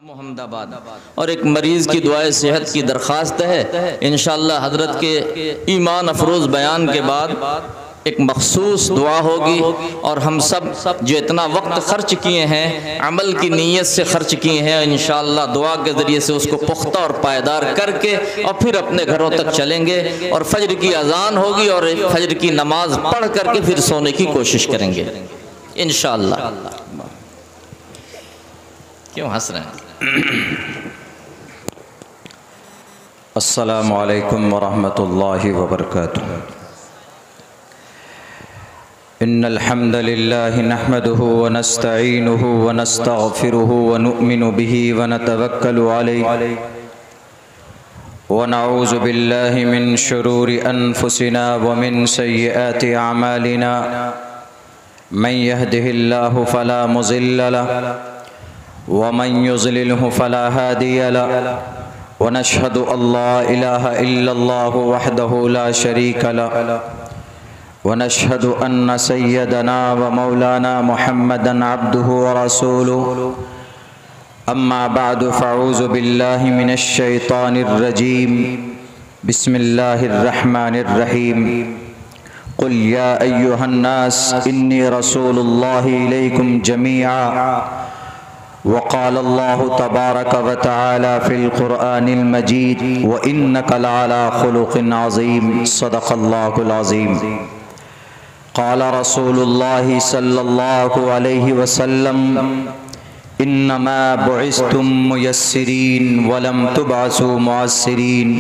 मोहम्मदाबाद और एक मरीज़ की दुआए सेहत की दरख्वास्त है। इंशाअल्लाह हज़रत के ईमान अफरोज़ बयान के बाद एक मखसूस दुआ होगी और हम सब जो इतना वक्त ख़र्च किए हैं, अमल की नीयत से ख़र्च किए हैं, इंशाअल्लाह दुआ के ज़रिए से उसको पुख्ता और पायदार करके और फिर अपने घरों तक चलेंगे और फजर की अज़ान होगी और फजर की नमाज पढ़ करके फिर सोने की कोशिश करेंगे इंशाअल्लाह। क्यों हंस रहे हैं? अस्सलामु अलैकुम वरहमतुल्लाहि वबरकातुहू। इन्नल हम्दलिल्लाहि नहमदुहु व नस्तईनुहु व नस्तगफिरुहु व नु'मिनु बिही व नतवक्कलु अलैहि व नऊज़ु बिल्लाहि मिन शुरूरि अनफुसिना व मिन सय्यिआति अमालिना। मन यहदिहिल्लाहु फला मुज़िल्ल लहु व मन युज़लिलहु फला हादिय लहु व नशहदु अल्ला इलाहा इल्लल्लाहु वहदहु ला शरीका लहु व नशहदु अन्न सय्यदना व मौलाना मुहम्मदन अब्दुहु व रसूलुहु। अम्मा बअदु फ़अऊज़ु बिल्लाहि मिनश शैतानिर रजीम। बिस्मिल्लाहिर रहमानिर रहीम। क़ुल या अय्युहन नास इन्नी रसूलुल्लाहि इलैकुम जमीआ वक़ाल अल्लाहु तबारक व तआला फ़िल क़ुरआनिल मजीद व इन्नका लअला ख़ुलुक़िन अज़ीम। सदक़ल्लाहुल अज़ीम। क़ाल रसूलुल्लाहि सल्लल्लाहु अलैहि वसल्लम इन्नमा बुइस्तुम मुयस्सिरीन व लम तुबअसू मुअस्सिरीन।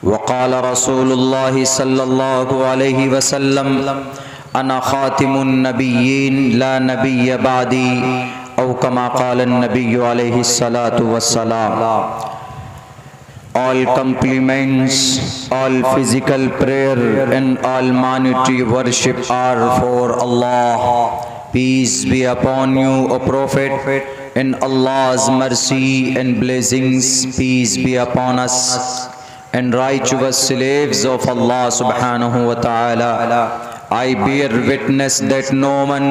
वक़ाल रसूलुल्लाहि सल्लल्लाहु अलैहि वसल्लम अना ख़ातिमुन नबिय्यीन ला नबिय्य बादी औ कमा क़ाल नबी अलैहिस्सलातु वस्सलाम। All compliments, all physical prayer and all monetary worship are for Allah. Peace be upon you, O Prophet, and Allah's mercy and blessings peace be upon us and righteous slaves of Allah subhanahu wa ta'ala. I bear witness that no one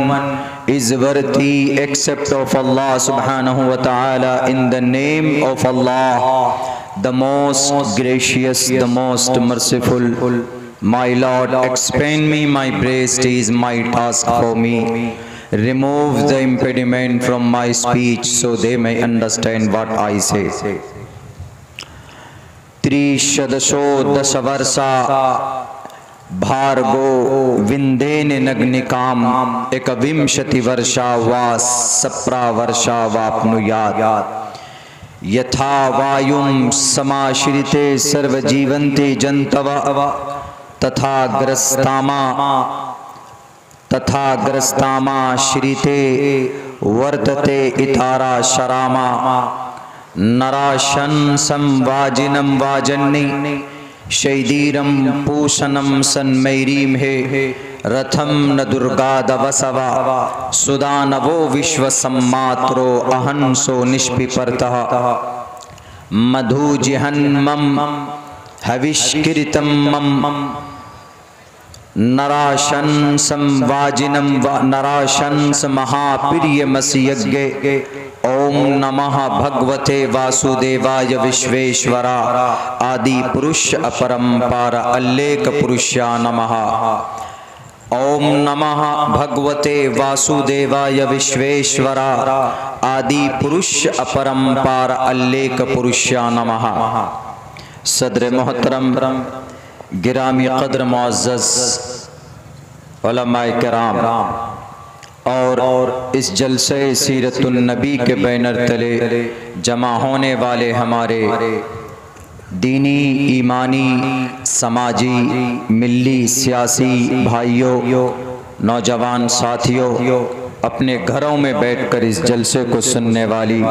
is worthy except of Allah subhanahu wa ta'ala. In the name of Allah, the most gracious, the most merciful. My Lord, expand me my breast is my task for me. Remove the impediment from my speech so they may understand what I say. Trishadasho dasavarsa Bhargo विंदेन नग्निकाम एकविंशति वर्षा वा सप्रा वर्षा वाप्नुयात् यथा वायुं समाश्रिते सर्वजीवन्ते जन्तव तथा ग्रस्तामा श्रिते वर्तते इतारा शरामा नराशन संवाजिनं वाजन्नि शैदीरम पूषणम सन्मैरीम हे रथम न दुर्गादवसवा सुदानवो विश्वसम्मात्रो अहंसो निष्पिपर्तः मधुजिहन्मम हविष्कृतं मम नराशंसं वाजिनं नराशंस महाप्रियमसि ओम नमः भगवते वासुदेवाय विश्वेश्वरा आदि पुरुष अपरंपार अल्लेख पुरुषा नमः। ओम नमः भगवते वासुदेवाय विश्वेश्वरा आदि पुरुष अपरंपार अल्लेख पुरुषा नमः। सदर मोहतरम गिरामी क़द्र मुअज़्ज़ज़ उलमाए किराम और इस जलसे सीरतुन नबी के बैनर तले जमा होने वाले हमारे दीनी, ईमानी, समाजी, मिल्ली, सियासी भाइयों, नौजवान साथियों, अपने घरों में बैठकर इस जलसे को सुनने वाली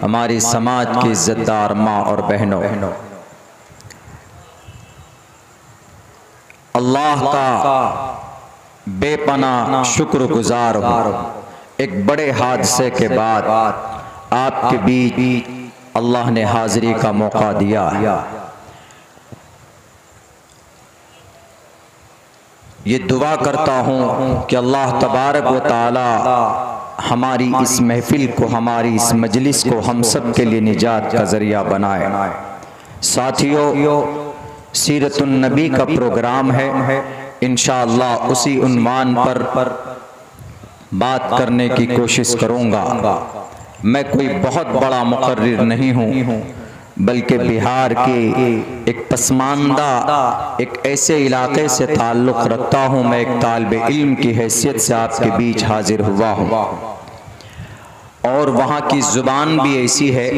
हमारी समाज की इज़्ज़तदार माँ और बहनों, अल्लाह का बेपना शुक्रगुजार हूँ। एक बड़े हादसे के बाद आपके बीच अल्लाह ने हाज़िरी का मौका दिया है। ये दुआ करता हूँ कि अल्लाह तबारक व तआला हमारी इस महफिल को, हमारी इस मजलिस को हम सब के लिए निजात का ज़रिया बनाए। साथियों, सीरतुन नबी का प्रोग्राम है, इंशाअल्लाह उसी उन्वान पर बात करने की कोशिश करूँगा। मैं कोई बहुत बड़ा मुकर्रिर नहीं हूँ, बल्कि बिहार के एक पसमानदा एक ऐसे इलाके से ताल्लुक़ रखता हूँ। मैं एक तालिब इल्म की हैसियत से आपके बीच हाजिर हुआ हूँ, और वहाँ की ज़ुबान भी ऐसी है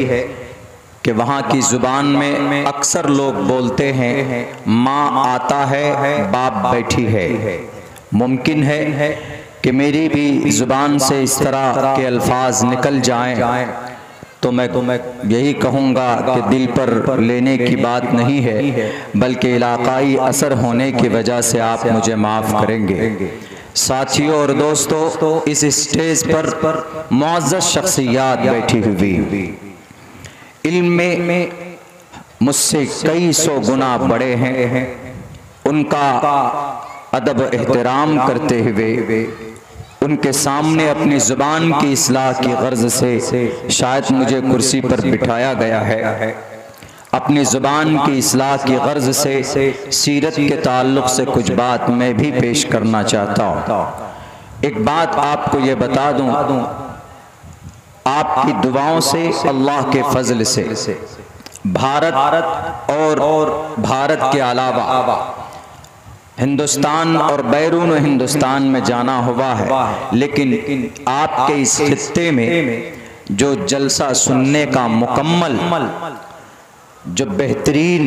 कि वहाँ की ज़ुबान में अक्सर लोग बोलते हैं माँ आता है बाप बैठी है। मुमकिन है कि मेरी भी ज़ुबान से इस तरह के अल्फाज निकल जाएं, तो मैं यही कहूँगा कि दिल पर लेने की बात नहीं है, बल्कि इलाकाई असर होने की वजह से आप मुझे माफ़ करेंगे। साथियों और दोस्तों, इस स्टेज पर मुअज़्ज़ज़ शख्सियात बैठी हुई, इल्म में मुझसे कई सौ गुना बड़े हैं। उनका अदब एहतराम करते हुए उनके सामने अपनी ज़ुबान की इस्लाह की गर्ज से शायद मुझे कुर्सी पर बिठाया गया है। अपनी ज़ुबान की इस्लाह की गर्ज से सीरत के ताल्लुक़ से कुछ बात मैं भी पेश करना चाहता हूँ। एक बात आपको ये बता दूँ, आपकी दुआओं से, अल्लाह के फजल से भारत और भारत के अलावा हिंदुस्तान और बैरून हिंदुस्तान में जाना हुआ है, लेकिन आपके इस खित्ते में जो जलसा सुनने का मुकम्मल, जो बेहतरीन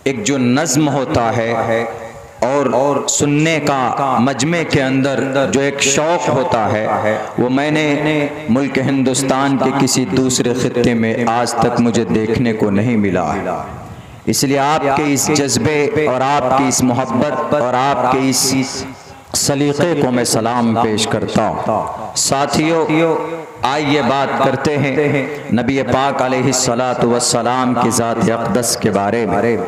एक जो नज़्म होता है और सुनने का मजमे के अंदर जो एक शौक़ होता है, वो मैंने मुल्क हिंदुस्तान के किसी दूसरे खित्ते में आज तक मुझे देखने को नहीं मिला। इसलिए आपके इस जज्बे और आपकी इस मोहब्बत और आपके इस सलीक़े को मैं सलाम पेश करता हूँ। साथियों, आइए बात करते हैं नबी पाक अलैहिस्सलातु वस्सलाम की ज़ात अक़दस के बारे में।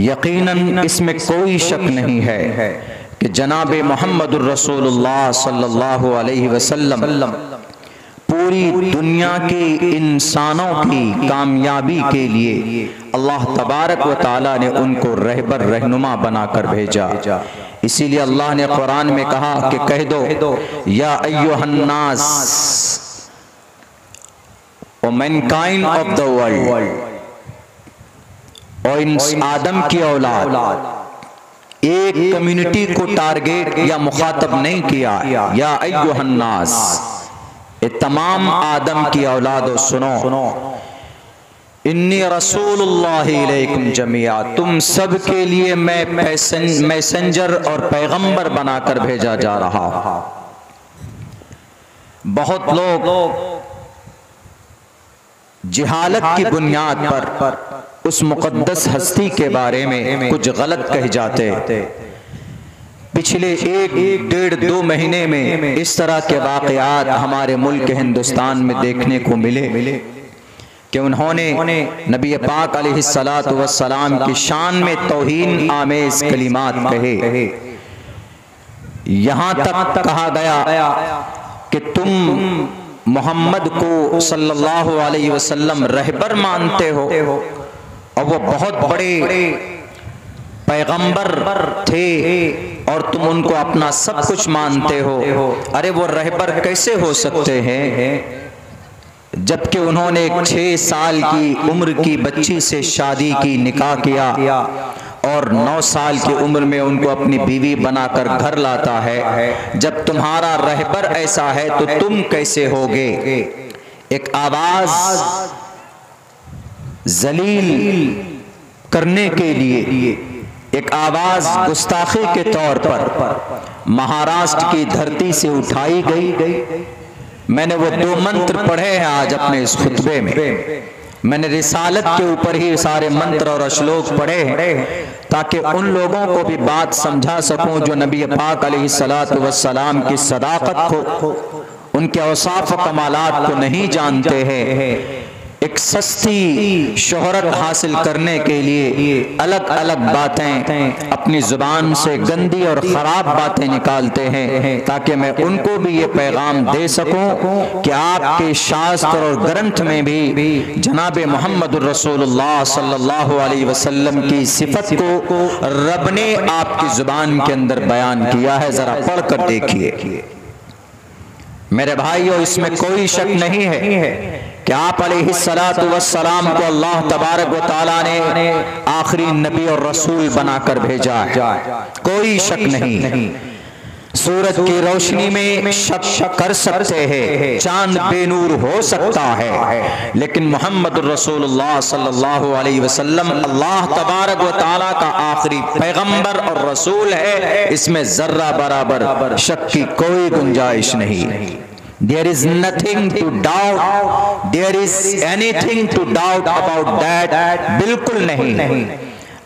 यकीनन इसमें कोई शक नहीं है कि जनाब मोहम्मदुर रसूलुल्लाह सल्लल्लाहु अलैहि वसल्लम पूरी दुनिया के इंसानों की कामयाबी के लिए अल्लाह तबारक व तआला ने उनको रहबर रहनुमा बनाकर भेजा। इसीलिए अल्लाह ने कुरान में कहा कि कह दो या अय्युहन्नास ओ मैनकाइंड ऑफ द वर्ल्ड, और इन आदम की औलाद, एक कम्युनिटी को टारगेट या मुखातब नहीं किया। या अय्युहन्नास, ये तमाम आदम की औलादो सुनो, इन्नी रसूलुल्लाहि इलैकुम जमीआ, तुम सब के लिए मैं मैसेंजर और पैगंबर बनाकर भेजा जा रहा हूं। बहुत लोग जिहालत की बुनियाद पर उस मुक़द्दस हस्ती के बारे में कुछ गलत कह जाते। पिछले एक डेढ़ दो महीने में इस तरह के वाक़यात हमारे मुल्क हिंदुस्तान में देखने को मिले कि उन्होंने नबी पाक अलैहिस्सलातु वस्सलाम की शान में तौहीन आमेज कलिमात कहे। यहाँ तक कहा गया कि तुम मोहम्मद को सल्लल्लाहु अलैहि वसल्लम रहबर मानते हो, और वो बहुत बड़े पैगंबर थे और तुम उनको अपना सब कुछ मानते हो। अरे वो रहबर कैसे हो सकते हैं जबकि उन्होंने एक 6 साल की उम्र की बच्ची से शादी की, निकाह किया, और 9 साल की उम्र में उनको अपनी बीवी बनाकर घर लाता है। जब तुम्हारा रहबर ऐसा है तो तुम कैसे होगे? एक आवाज जलील करने के लिए, एक आवाज गुस्ताखी के तौर पर महाराष्ट्र की धरती से उठाई गई। मैंने वो 2 मंत्र पढ़े हैं आज अपने इस खुतबे में। मैंने रिसालत के ऊपर ही सारे मंत्र और श्लोक पढ़े हैं ताकि उन लोगों को भी बात समझा सकूं जो नबी पाक अलैहिस्सलातु वस्सलाम की सदाकत को, उनके औसाफ व कमालात को नहीं जानते हैं। एक सस्ती शोहरत हासिल करने के लिए अलग अलग बातें अपनी जुबान से गंदी और ख़राब बातें निकालते हैं, ताकि मैं उनको भी ये पैगाम दे सकूं कि आपके शास्त्र और ग्रंथ में भी जनाब मोहम्मद रसूलुल्लाह सल्लल्लाहु अलैहि वसल्लम की सिफत को रब ने आपकी जुबान के अंदर बयान किया है। जरा पढ़ कर देखिए मेरे भाइयों, इसमें कोई शक नहीं है कि आप अलैहिस्सलातु वस्सलाम को अल्लाह तबारक व तआला ने आखिरी नबी और रसूल बनाकर भेजा है, कोई शक नहीं। सूरज की रोशनी में शक कर सकते हैं, चांद बेनूर हो सकता है, लेकिन मोहम्मद रसूलुल्लाह सल्लल्लाहु अलैहि वसल्लम अल्लाह तबारक व तआला का आखिरी पैगंबर और रसूल है, इसमें जर्रा बराबर शक की कोई गुंजाइश नहीं। There is nothing to doubt, there is anything to doubt about that, बिल्कुल नहीं।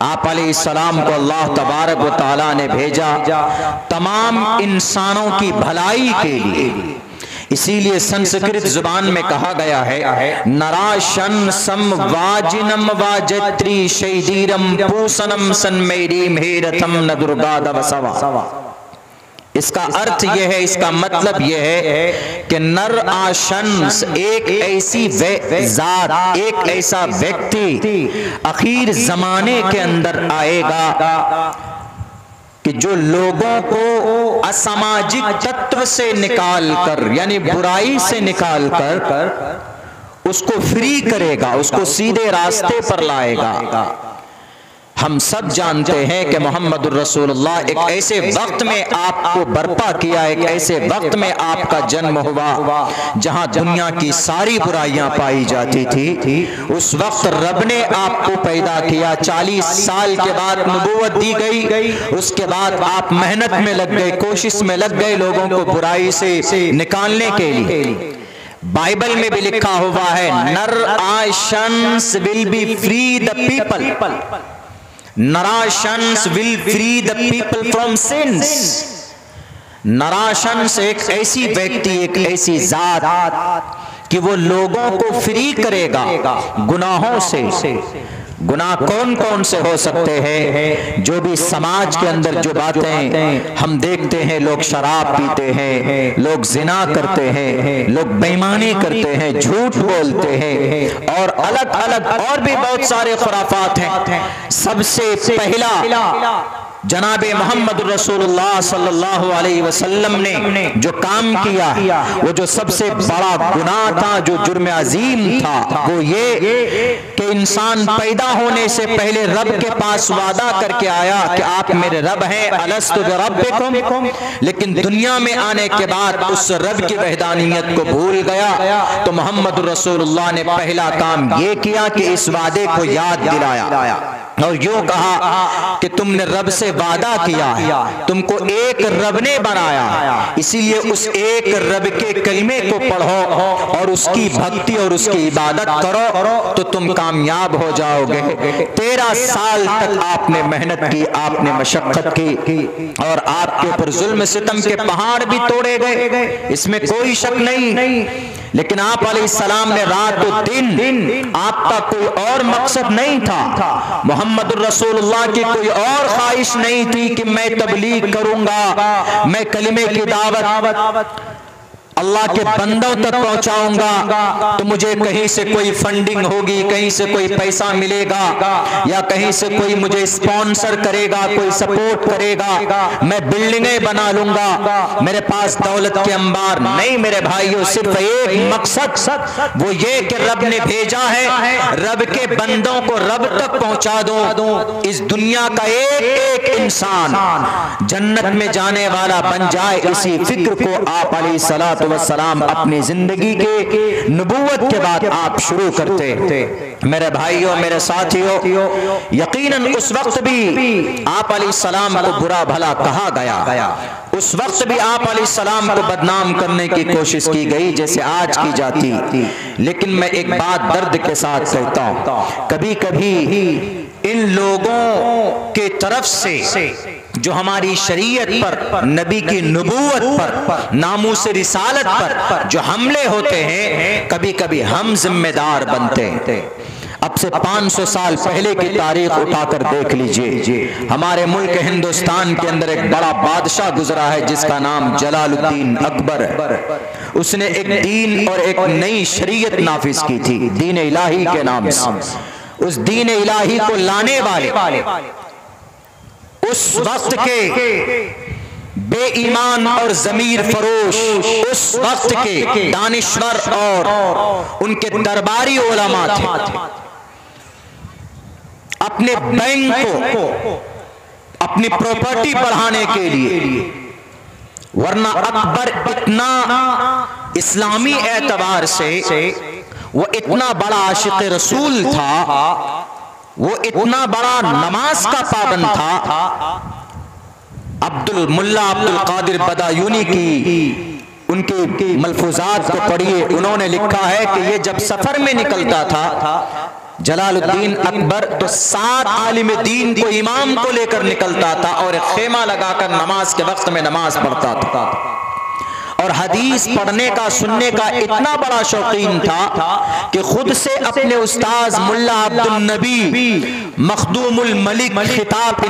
आप अलैहिस्सलाम को अल्लाह तबारक व तआला ने भेजा तमाम इंसानों की भलाई के लिए। इसीलिए संस्कृत जुबान में कहा गया है नराशन सम वाजिनम वाजत्री शैदीरम पूसनम सन्मेरी मेरथम न दुर्गा दवसवा। इसका अर्थ यह है, इसका मतलब यह है कि नर आशंस एक ऐसी जात, एक ऐसा व्यक्ति आखिर जमाने के अंदर आएगा कि जो लोगों को असामाजिक तत्व से निकालकर, यानी बुराई से निकालकर उसको फ्री करेगा, उसको सीधे रास्ते पर लाएगा। हम सब जानते हैं कि मोहम्मद रसूलुल्लाह एक ऐसे वक्त में आपको बर्पा किया, एक ऐसे वक्त में आपका जन्म हुआ जहां दुनिया की सारी बुराइयां पाई जाती थी। उस वक्त रब ने आपको पैदा किया, 40 साल के बाद नबूवत दी गई, उसके बाद आप मेहनत में लग गए, कोशिश में लग गए लोगों को बुराई से निकालने के लिए। बाइबल में भी लिखा हुआ है Narashans will be free the people, Narashans will free the people from sins. Narashans एक ऐसी व्यक्ति, एक ऐसी जात कि वो लोगों को फ्री करेगा गुनाहों से। गुनाह कौन कौन से हो सकते हैं? जो भी समाज के अंदर जो बातें हम देखते हैं, लोग शराब पीते हैं, लोग जिना करते हैं, लोग बेईमानी करते हैं, झूठ बोलते हैं और अलग अलग और भी बहुत सारे खुराफात हैं। सबसे पहला जनाबे मोहम्मद रसूलुल्लाह सल्लल्लाहु अलैहि वसल्लम ने जो काम किया, वो जो सबसे बड़ा गुनाह था, जो जुर्म अजीम था, वो ये कि इंसान पैदा होने से पहले रब के पास वादा करके आया कि आप मेरे रब हैं, अलस्तु बिरब्बिकुम, लेकिन दुनिया में आने के बाद उस रब की वहदानियत को भूल गया। तो मोहम्मद रसूलुल्लाह ने पहला काम ये किया कि इस वादे को याद दिलाया और यूं कहा कि तुमने रब से वादा किया, तुमको एक रब ने बनाया, इसीलिए उस एक रब के कलमे को पढ़ो और उसकी भक्ति और उसकी इबादत करो तो तुम कामयाब हो जाओगे। 13 साल तक आपने मेहनत की, आपने मशक्कत की और आपके ऊपर जुल्म सितम के पहाड़ भी तोड़े गए, इसमें कोई शक नहीं। लेकिन आप अलैहिस्सलाम ने रात और दिन, आपका कोई और मकसद नहीं था, मोहम्मद रसूलुल्लाह की कोई और ख्वाहिश नहीं थी कि मैं तबलीग करूंगा, मैं कलिमे की दावत अल्लाह के बंदों तक पहुंचाऊंगा तो मुझे कहीं से कोई फंडिंग होगी, कहीं से कोई पैसा मिलेगा या कहीं से कोई मुझे स्पॉन्सर करेगा, कोई सपोर्ट करेगा, मैं बिल्डिंगें बना लूंगा, मेरे पास दौलत के अंबार नहीं। मेरे भाइयों, सिर्फ एक मकसद, वो ये कि रब ने भेजा है, रब के बंदों को रब तक पहुंचा दो, इस दुनिया का एक एक इंसान जन्नत में जाने वाला बन जाए। इसी फिक्र को आप अलैहिस्सलातु वस्सलाम अपनी जिंदगी के नबूवत के बाद आप शुरू करते। मेरे भाइयों, मेरे साथियों, यकीनन उस वक्त भी आप अलैहिस्सलाम को बुरा भला कहा गया, उस वक्त भी आप अलैहिस्सलाम को बदनाम करने की कोशिश की गई जैसे आज की जाती। लेकिन मैं एक बात दर्द के साथ कहता हूं, कभी कभी इन लोगों के तरफ से जो हमारी शरीयत पर, नबी की नबूवत पर, नामूस रिसालत पर जो हमले होते हैं, कभी कभी हम जिम्मेदार बनते हैं। अब से 500 साल पहले की तारीख उठाकर देख लीजिए, हमारे मुल्क हिंदुस्तान के अंदर एक बड़ा बादशाह गुजरा है जिसका नाम जलालुद्दीन अकबर है। उसने एक दीन और एक नई शरीयत नाफिज की थी, दीन इलाही के नाम से। उस दीन इलाही को लाने वाले उस वक्त के बेईमान और जमीर फरोश, उस वक्त के दानिश्वर और उनके दरबारी उलमा थे। अपने बैंक को अपनी प्रॉपर्टी बढ़ाने के लिए, वरना अकबर इतना इस्लामी एतबार से वो इतना बड़ा आशिक रसूल था, वो इतना बड़ा नमाज का पाबंद था। मुल्ला अब्दुल कादिर बदायूनी की उनके मलफूजात को पढ़िए, उन्होंने लिखा है कि ये जब सफर में निकलता था जलालुद्दीन अकबर, तो 7 आलिम दीन को, इमाम को लेकर निकलता था और एक खेमा लगाकर नमाज के वक्त में नमाज पढ़ता था। और हदीस पढ़ने का, सुनने का इतना बड़ा शौकीन था कि खुद से अपने उस्ताज मुल्ला अब्दुल नबी मखदूमुल मलिक खिताब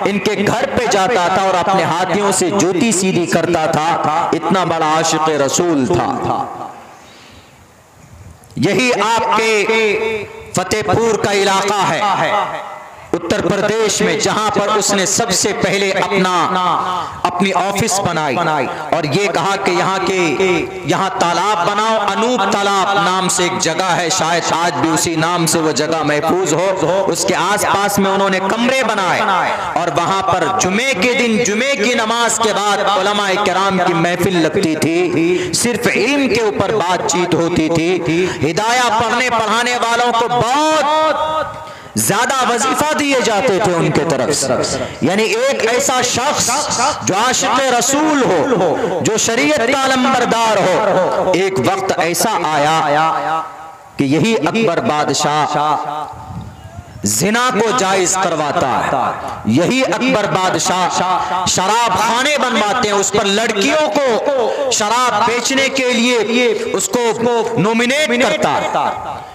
इनके घर पे जाता था और अपने हाथियों से जूती सीधी करता था। इतना बड़ा आशिक रसूल था। यही आपके फतेहपुर का इलाका है उत्तर प्रदेश में, जहां पर उसने सबसे पहले अपनी ऑफिस बनाई और ये कहा कि यहाँ तालाब बनाओ। अनूप तालाब नाम से एक जगह है, शायद आज भी उसी नाम से वो जगह महफूज हो। उसके आसपास में उन्होंने कमरे बनाए और वहां पर जुमे के दिन, जुमे की नमाज के बाद उलमाए किराम की महफिल लगती थी। सिर्फ इल्म के ऊपर बातचीत होती थी। हिदाया पढ़ने पढ़ाने वालों को बहुत ज्यादा वजीफा दिए जाते थे उनके तरफ से। यानी एक ऐसा शख्स जो आशिक रसूल हो, जो शरीयत का लंबरदार हो। एक वक्त ऐसा आया कि यही अकबर बादशाह जिना को जायज करवाता है। यही अकबर बादशाह शराब खाने बनवाते हैं, उस पर लड़कियों को शराब बेचने के लिए उसको नॉमिनेट करता है।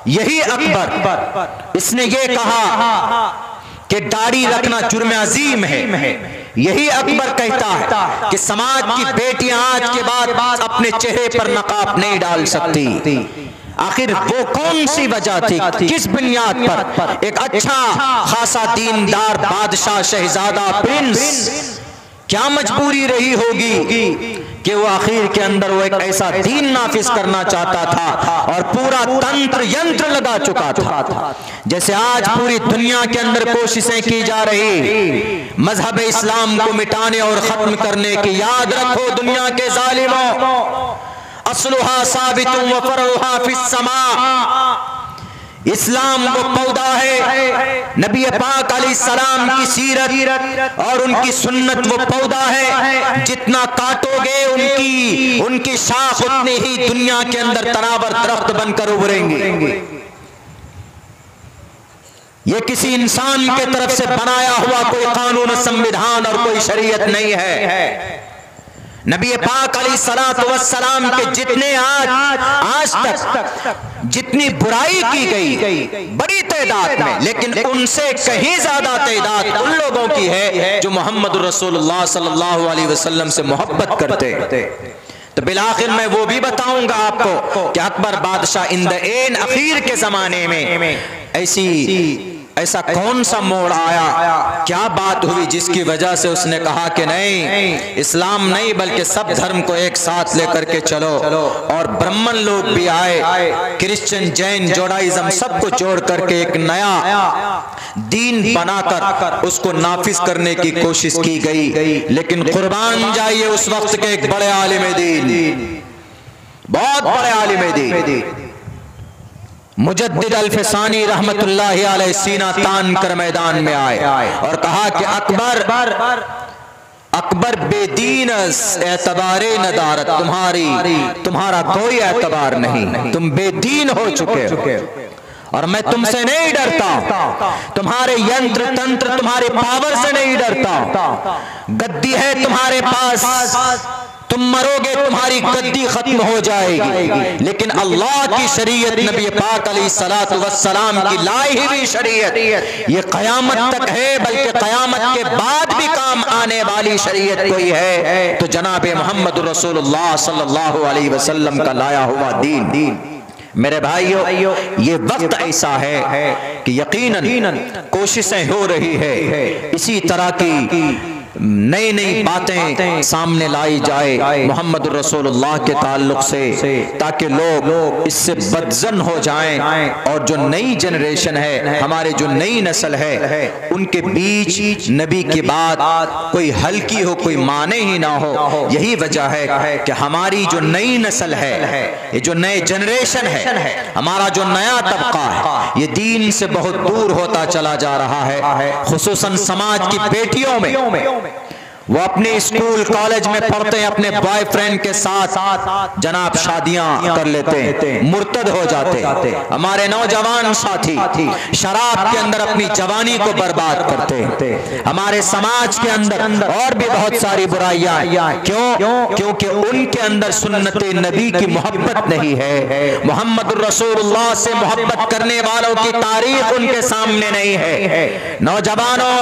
यही अकबर, इसने ये कहा कि दाढ़ी रखना जुर्म अजीम है। यही अकबर कहता है कि समाज की बेटियां आज के बाद अपने चेहरे पर नकाब नहीं डाल सकती। आखिर वो कौन सी वजह थी, किस बुनियाद पर एक अच्छा खासा दीनदार बादशाह, शहजादा, प्रिंस, क्या मजबूरी रही होगी कि वो आखिर के अंदर वो एक ऐसा दीन नाफिज करना चाहता था और पूरा तंत्र यंत्र लगा चुका था। जैसे आज पूरी दुनिया के अंदर कोशिशें की जा रही मजहब इस्लाम को मिटाने और खत्म करने की। याद रखो दुनिया के जालिमों, असलुहा साबितुन व फरुहा फिस समा। इस्लाम वो पौधा है, नबी पाक अलैहिस्सलाम की सीरत और उनकी सुन्नत वो पौधा है। जितना काटोगे उनकी शाख उतनी ही दुनिया के अंदर तनावर दरख्त बनकर उभरेंगे। ये किसी इंसान के तरफ से बनाया हुआ कोई कानून, संविधान और कोई शरीयत नहीं है। नबी पाक अलैहिस्सलाम के जितने आज तक जितनी बुराई की गई बड़ी तादाद में, लेकिन उनसे कहीं ज्यादा तादाद उन लोगों की है जो मोहम्मद रसूलुल्लाह सल्लल्लाहु अलैहि वसल्लम से मोहब्बत करते। तो बिलाखिर मैं वो भी बताऊंगा आपको कि अकबर बादशाह इन द एन अखीर के जमाने में ऐसा कौन सा मोड़ आया, क्या बात हुई जिसकी वजह से उसने कहा कि नहीं, इस्लाम नहीं बल्कि सब धर्म को एक साथ लेकर के चलो। और ब्राह्मण लोग भी आए, क्रिश्चियन, जैन, जोडाइज्म सबको जोड़ करके एक नया दीन बनाकर उसको नाफिज करने की कोशिश की गई। लेकिन कुर्बान जाइए उस वक्त के एक बड़े आलिम दीन, बहुत बड़े आलिम दीन मुजद्दिद अल-फसानी रहमतुल्लाहि अलैहि सीना तान कर मैदान में आए और कहा कि अकबर बेदीन एतबारे नदारत, तुम्हारा कोई एतबार नहीं, तुम बेदीन हो चुके हो। और मैं तुमसे नहीं डरता, तुम्हारे यंत्र तंत्र तुम्हारे पावर से नहीं डरता। गद्दी है तुम्हारे पास, तुम मरोगे, तुम्हारी गद्दी खत्म हो जाएगी, लेकिन अल्लाह की शरीयत, नबी पाक अलैहिस्सलातु वस्सलाम की लाई हुई शरीयत, ये कयामत तक है, बल्कि कयामत के बाद भी काम आने वाली शरीयत कोई है तो जनाबे मोहम्मद रसूलुल्लाह सल्लल्लाहु अलैहि वसल्लम का लाया हुआ दीन। मेरे भाइयों, ये वक्त ऐसा है कि यकीनन कोशिशें हो रही है इसी तरह की नई नई बातें सामने लाई जाए मोहम्मद रसूलुल्लाह के ताल्लुक से, ताकि लोग इससे बदजन हो जाएं और जो नई जनरेशन है, हमारे जो नई नस्ल है, उनके बीच नबी की बात कोई हल्की हो, कोई माने ही ना हो। यही वजह है कि हमारी जो नई नस्ल है, ये जो नए जनरेशन है, हमारा जो नया तबका है, ये दीन से बहुत दूर होता चला जा रहा है। खुसूसन समाज की बेटियों में वो अपने स्कूल कॉलेज में पढ़ते हैं, अपने बॉयफ्रेंड के साथ जनाब शादियां कर लेते हैं, मुर्तद हो जाते हैं। हमारे नौजवान साथी शराब के अंदर अपनी जवानी को बर्बाद करते हैं। हमारे समाज के अंदर और भी बहुत सारी बुराइयां, क्यों? क्योंकि उनके अंदर सुन्नते नबी की मोहब्बत नहीं है, मोहम्मद रसूलुल्लाह से मोहब्बत करने वालों की तारीख उनके सामने नहीं है। नौजवानों,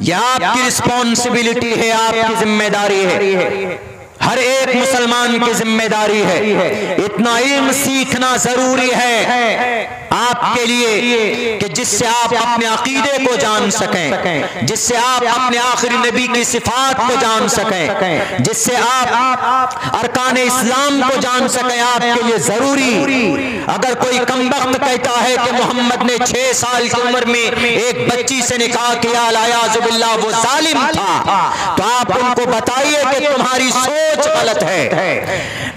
यह आपकी रिस्पॉन्सिबिलिटी है, आपकी जिम्मेदारी है, हर एक मुसलमान की जिम्मेदारी है। इतना इल्म सीखना जरूरी है आपके लिए कि जिससे आप अपने अकीदे को जान सकें, जिससे आप अपने आखिरी नबी की सिफात को जान सकें, जिससे आप अरकान इस्लाम को जान सकें। आपके लिए जरूरी, अगर कोई कमबख्त कहता है कि मोहम्मद ने 6 साल की उम्र में एक बच्ची से निकाह किया, लायाजुबिल्लाह वो जालिम था, तो आप उनको बताइए कि तुम्हारी सोच गलत है।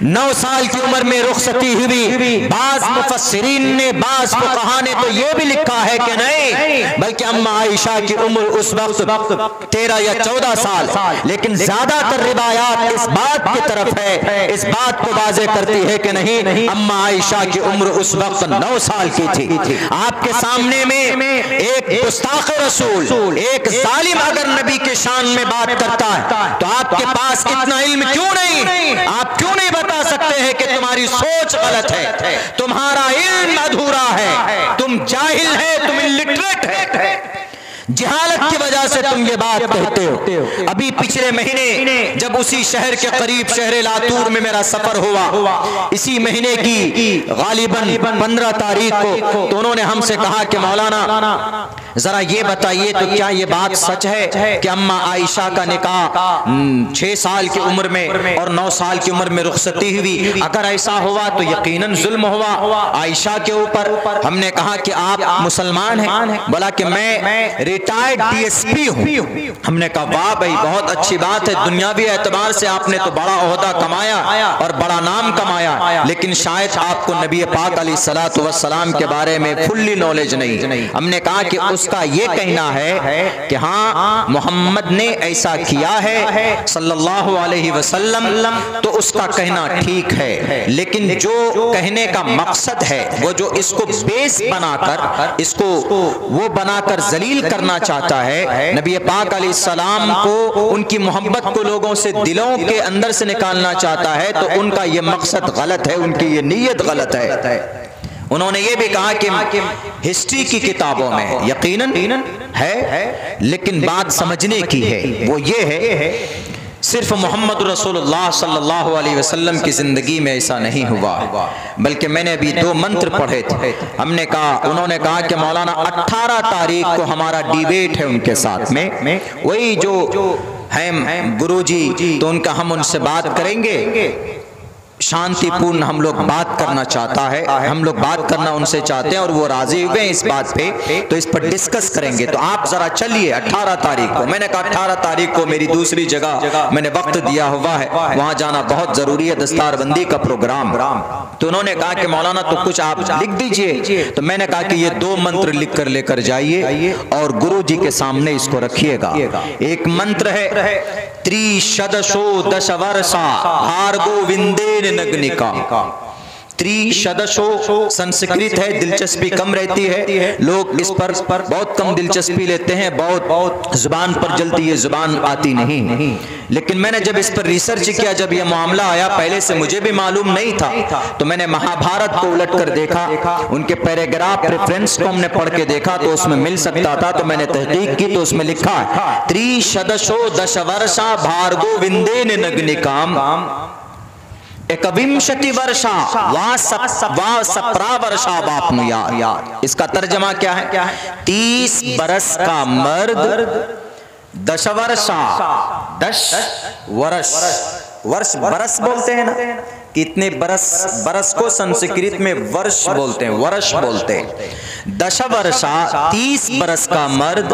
9 साल की उम्र में रुखसती हुई, बाज मुफस्सिरीन ने, बाज फुक़हा ने तो ये भी लिखा है कि नहीं, बल्कि अम्मा आयशा की उम्र उस वक्त 13 या 14 साल, लेकिन ज्यादातर रिवायात इस बात की तरफ है, इस बात को वाज़े करती है कि नहीं, अम्मा आयशा की उम्र उस वक्त 9 साल की थी। आपके सामने में एक गुस्ताख़ रसूल, एक जालिम अगर नबी के शान में बात करता है, तो आपके पास इतना इल्म क्यों नहीं? आप क्यों नहीं बता सकते हैं कि तुम्हारी सोच गलत है, तुम्हारा इल्म अधूरा है, तुम जाहिल है, तुम इलिटरेट है, जहालत की वजह से तुम ये बात कहते हो। अभी पिछले महीने जब उसी शहर के करीब शहर लातूर में मेरा सफर हुआ, इसी महीने की गालिबन 15 तारीख को, तो उन्होंने हमसे कहा कि मौलाना जरा ये बताइए तो क्या ये बात सच है कि अम्मा आयशा का निकाह 6 साल की उम्र में और 9 साल की उम्र में रुखसती हुई? अगर ऐसा हुआ तो यकीनन जुल्म हुआ आयशा के ऊपर। हमने कहा कि आप मुसलमान हैं? बोला कि मैं रिटायर्ड डीएसपी हूँ। हमने कहा वाह भाई, बहुत अच्छी बात है, दुनियावी एतबार से आपने तो बड़ा ओहदा कमाया और बड़ा नाम कमाया, लेकिन शायद आपको नबी पाक अलैहिस्सलातु वस्सलाम के बारे में फुल्ली नॉलेज नहीं। हमने कहा कि उसका ये कहना है कि हाँ मोहम्मद ने ऐसा किया है सल्लल्लाहु अलैहि वसल्लम, तो उसका कहना ठीक है, लेकिन जो कहने का मकसद है, वो जो इसको बेस बनाकर, इसको वो बनाकर जलील करना चाहता है, नबी पाक अलैहिस्सलाम को, उनकी मोहब्बत को लोगों से दिलों के अंदर से निकालना चाहता है, तो उनका ये मकसद गलत है, उनकी ये नीयत गलत है। उन्होंने ये भी कहा कि हिस्ट्री की किताबों में यकीनन है, लेकिन बात समझने की है, वो ये है सिर्फ मोहम्मद रसूलुल्लाह सल्लल्लाहु अलैहि वसल्लम की ज़िंदगी में ऐसा नहीं हुआ, बल्कि मैंने अभी 2 मंत्र पढ़े थे। हमने कहा, उन्होंने कहा कि मौलाना 18 तारीख को हमारा डिबेट है उनके साथ में, वही जो हैं गुरुजी, तो उनका हम उनसे बात करेंगे, शांतिपूर्ण हम लोग बात करना चाहता है, हम लोग बात करना उनसे चाहते हैं और वो राजी हुए इस बात पे, तो इस पर डिस्कस करेंगे। तो आप जरा चलिए 18 तारीख को। मैंने कहा 18 तारीख को मेरी दूसरी जगह मैंने वक्त दिया हुआ है, वहां जाना बहुत जरूरी है, दस्तारबंदी का प्रोग्राम। तो उन्होंने कहा कि मौलाना तो कुछ आप लिख दीजिए। तो मैंने कहा कि ये 2 मंत्र लिख कर लेकर जाइए और गुरु जी के सामने इसको रखिएगा। एक मंत्र है त्रिशदशो दशवर्षा भार्गो विंदेन नग्निका, त्रिशदशो संस्कृत है, दिलचस्पी कम रहती है, लोग इस पर बहुत कम दिलचस्पी लेते हैं, बहुत जुबान पर जल्दी ये जुबान आती नहीं। लेकिन मैंने जब इस पर रिसर्च किया, जब ये मामला आया, पहले से मुझे भी मालूम नहीं था, तो मैंने महाभारत को उलट कर देखा, उनके पैराग्राफ रेफरेंस को हमने पढ़ के देखा तो उसमें मिल सकता था, तो मैंने तहकीक की तो उसमें लिखा है त्रिशदशो दशवर्षा भार्गो विंदेन नग्निकाम एकविंशति वर्षा वा सप्रा वर्षा वाप्नुयात्। इसका तर्जमा क्या है? 30 बरस का मर्द, 10 वर्षा 10 वर्ष, वर्ष बरस बोलते हैं ना, कितने बरस, बरस को संस्कृत में वर्ष बोलते हैं, वर्ष बोलते हैं। 10 वर्षा 30 बरस का मर्द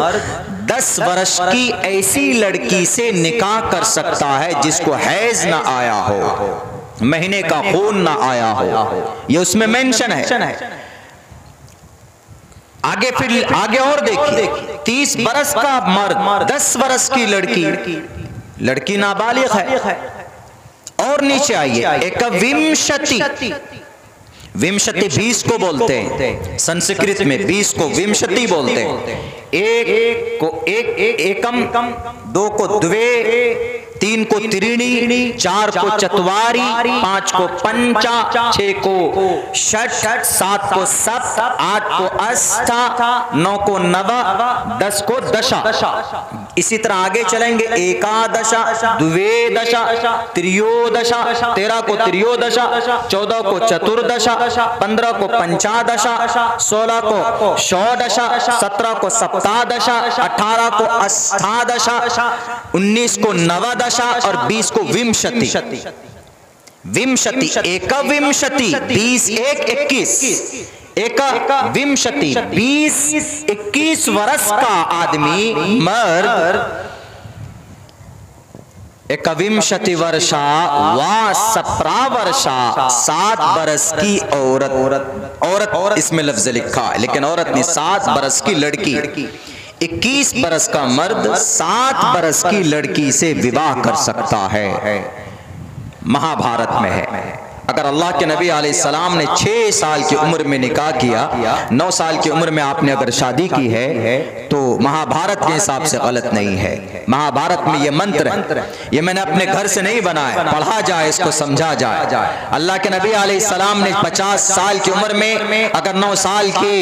10 वर्ष की ऐसी लड़की से निकाह कर सकता है जिसको हैज ना आया हो, महीने का खून ना आया हो, ये उसमें मेंशन है। आगे फिर आगे और देखिए, 30 बरस का मर्द 10 वर्ष की लड़की, लड़की नाबालिग है। और नीचे आइए, एकविंशति, विंशति 20 को बोलते हैं संस्कृत में, 20 को विंशति बोलते हैं। एक को एकम, 2 को द्वे, 3 को त्रीणी, 4 को चत्वारी, 5 को पंचा, 6 को षट, 7 को सप्त, 8 को अष्टा, 9 को नव, 10 को दशा। इसी तरह आगे चलेंगे, एकादशा, द्वेदशा, त्रयोदशा, 13 को त्रयोदशा, 14 को चतुर्दशा, 15 को पंचादशा, 16 को षोडशा, 17 को सप्तादशा, 18 को अष्टादशा, 19 को नवदशा और 20 को विंशति। विंशति, एकविंशति, 20 1 21, एकविंशति 20-21 वर्ष का आदमी मर्द, एकविंशति वर्षा वा सप्रा वर्षा 7 बरस की औरत इसमें लफ्ज लिखा है, लेकिन औरत नहीं, 7 बरस की लड़की। 21 बरस का मर्द 7 बरस की लड़की से विवाह कर सकता है, महाभारत में है। अगर अल्लाह के नबी अलैहिस्सलाम ने 6 साल की उम्र में निकाह किया, 9 साल की उम्र में आपने अगर शादी की है तो महाभारत के हिसाब से गलत नहीं है। महाभारत में ये मंत्र है, ये मैंने अपने घर से नहीं बनाया, पढ़ा जाए, इसको समझा जाए। अल्लाह के नबी अलैहिस्सलाम ने 50 साल की उम्र में अगर 9 साल की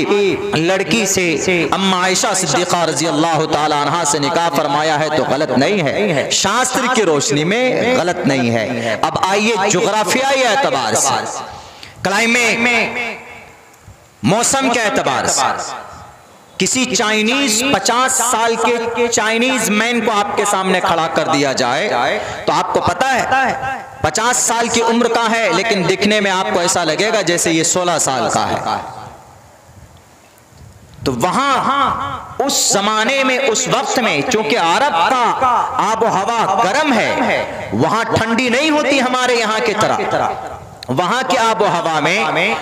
लड़की से अम्मा आयशा सिद्दीक़ा रज़ी अल्लाह ताला अन्हा से निकाह फरमाया है तो गलत नहीं है, शास्त्र की रोशनी में गलत नहीं है। अब आइए जुग्राफियाई एतबार से, क्लाइमेट, मौसम के एतबार से, किसी चाइनीज 50 साल के चाइनीज मैन को आपके सामने खड़ा कर दिया जाए तो आपको पता है 50 साल की उम्र का है, लेकिन दिखने में आपको ऐसा लगेगा जैसे ये 16 साल का है। तो वहां उस जमाने में, उस वक्त में, चूंकि अरब का आबो हवा गर्म है, वहां ठंडी नहीं होती हमारे यहाँ की तरह। वहां के आबो हवा में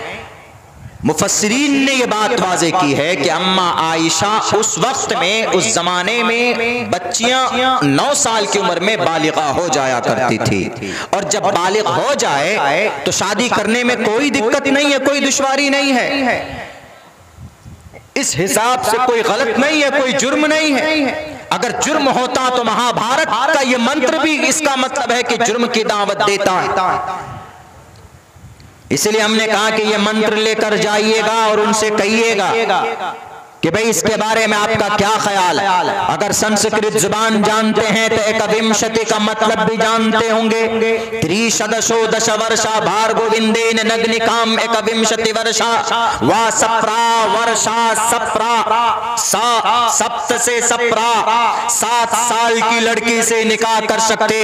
मुफस्सिरीन ने यह बात वाज़ेह की है कि अम्मा आयशा उस वक्त में, उस जमाने में बच्चियां 9 साल की उम्र में बालिगा हो जाया करती थी, और जब बालिग हो जाए तो शादी करने में कोई दिक्कत नहीं है, कोई दुश्वारी नहीं है। इस हिसाब से कोई गलत नहीं है, कोई जुर्म नहीं है। अगर जुर्म होता तो महाभारत का यह मंत्र भी इसका मतलब है कि जुर्म की दावत देता है। इसलिए हमने कहा कि यह मंत्र लेकर जाइएगा और उनसे कहिएगा कि भाई इसके बारे में आपका क्या ख्याल है। अगर संस्कृत जुबान जानते हैं तो एकविंशति का मतलब भी जानते होंगे। त्रिशदशो दश वर्षा भार्गोविंदेन नग्निकाम एकविंशति वर्षा वा सप्रा वर्षा सप्रा सप्त से सप्रा 7 साल की लड़की से निकाह कर सकते।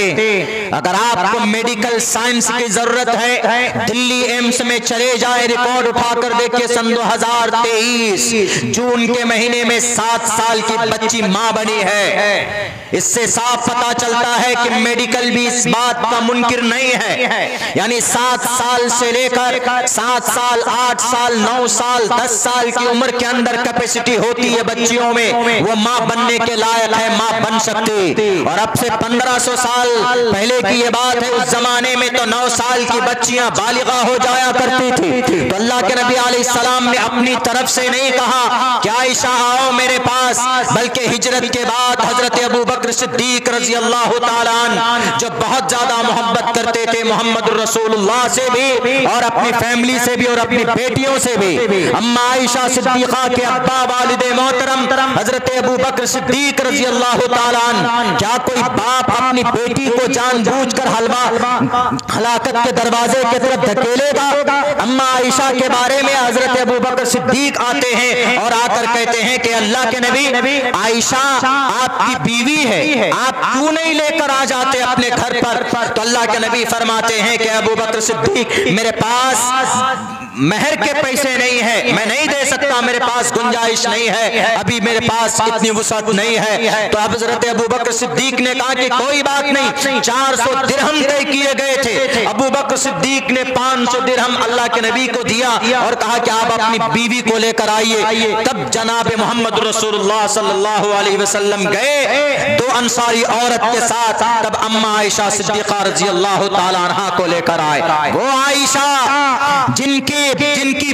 अगर आपको मेडिकल साइंस की जरूरत है, दिल्ली एम्स में चले जाए, रिकॉर्ड उठाकर देखिए, सन 2023 जून के महीने में 7 साल की बच्ची मां बनी है। इससे साफ पता चलता है कि मेडिकल भी इस बात का मुनकिर नहीं है, यानी 7 साल से लेकर 7 साल 8 साल 9 साल 10 साल की उम्र के अंदर कैपेसिटी होती है बच्चियों में, वो मां बनने के लायक है, मां बन सकती। और अब से 1500 साल पहले की ये बात है, उस जमाने में तो 9 साल की बच्चियां बालिगा हो जाया करती थी। तो अल्लाह के नबी अलैहिस्सलाम ने अपनी तरफ से नहीं कहा कि आयशा आओ मेरे पास, बल्कि हिजरत के बाद हजरत अबू बकर सिद्दीक रजी अल्लाह ताला अन्हु जो बहुत ज्यादा मोहब्बत करते थे मोहम्मद रसूलुल्लाह से भी और अपनी फैमिली से भी और अपनी बेटियों से भी, अम्मा आयशा सिद्दीका के अब्बा वालिदे मोहतरम हजरत अबू बकर सिद्दीक रजी अल्लाह ताला अन्हु, क्या कोई बाप अपनी बेटी को जानबूझकर हलाकत के दरवाजे की तरफ धकेलेगा? अम्मा आयशा के बारे में हजरत अबू बकर सिद्दीक आते हैं और आकर कहते हैं कि अल्लाह के नबी, आयशा आपकी बीवी है, आप क्यों नहीं लेकर आ जाते अपने घर पर? तो अल्लाह के नबी फरमाते हैं कि अबू बकर सिद्दीक, मेरे पास महर के पैसे नहीं है, मैं नहीं दे सकता, मेरे पास गुंजाइश नहीं है, अभी मेरे पास इतनी वुसअत नहीं है। तो हजरत अबू बकर सिद्दीक ने कहा कि कोई बात नहीं, 400 दिरहम तय किए गए थे। अबू बकर सिद्दीक ने 500 दिरहम अल्लाह के नबी को दिया और कहा कि आप अपनी बीवी को लेकर आइए। तब जनाब मोहम्मद रसूलुल्लाह सल्लल्लाहु अलैहि वसल्लम गए 2 अंसारी औरत के साथ, तब अम्मा आयशा सिद्दीका रजी अल्लाह ताला अन्हा को लेकर आए। वो आयशा जिनकी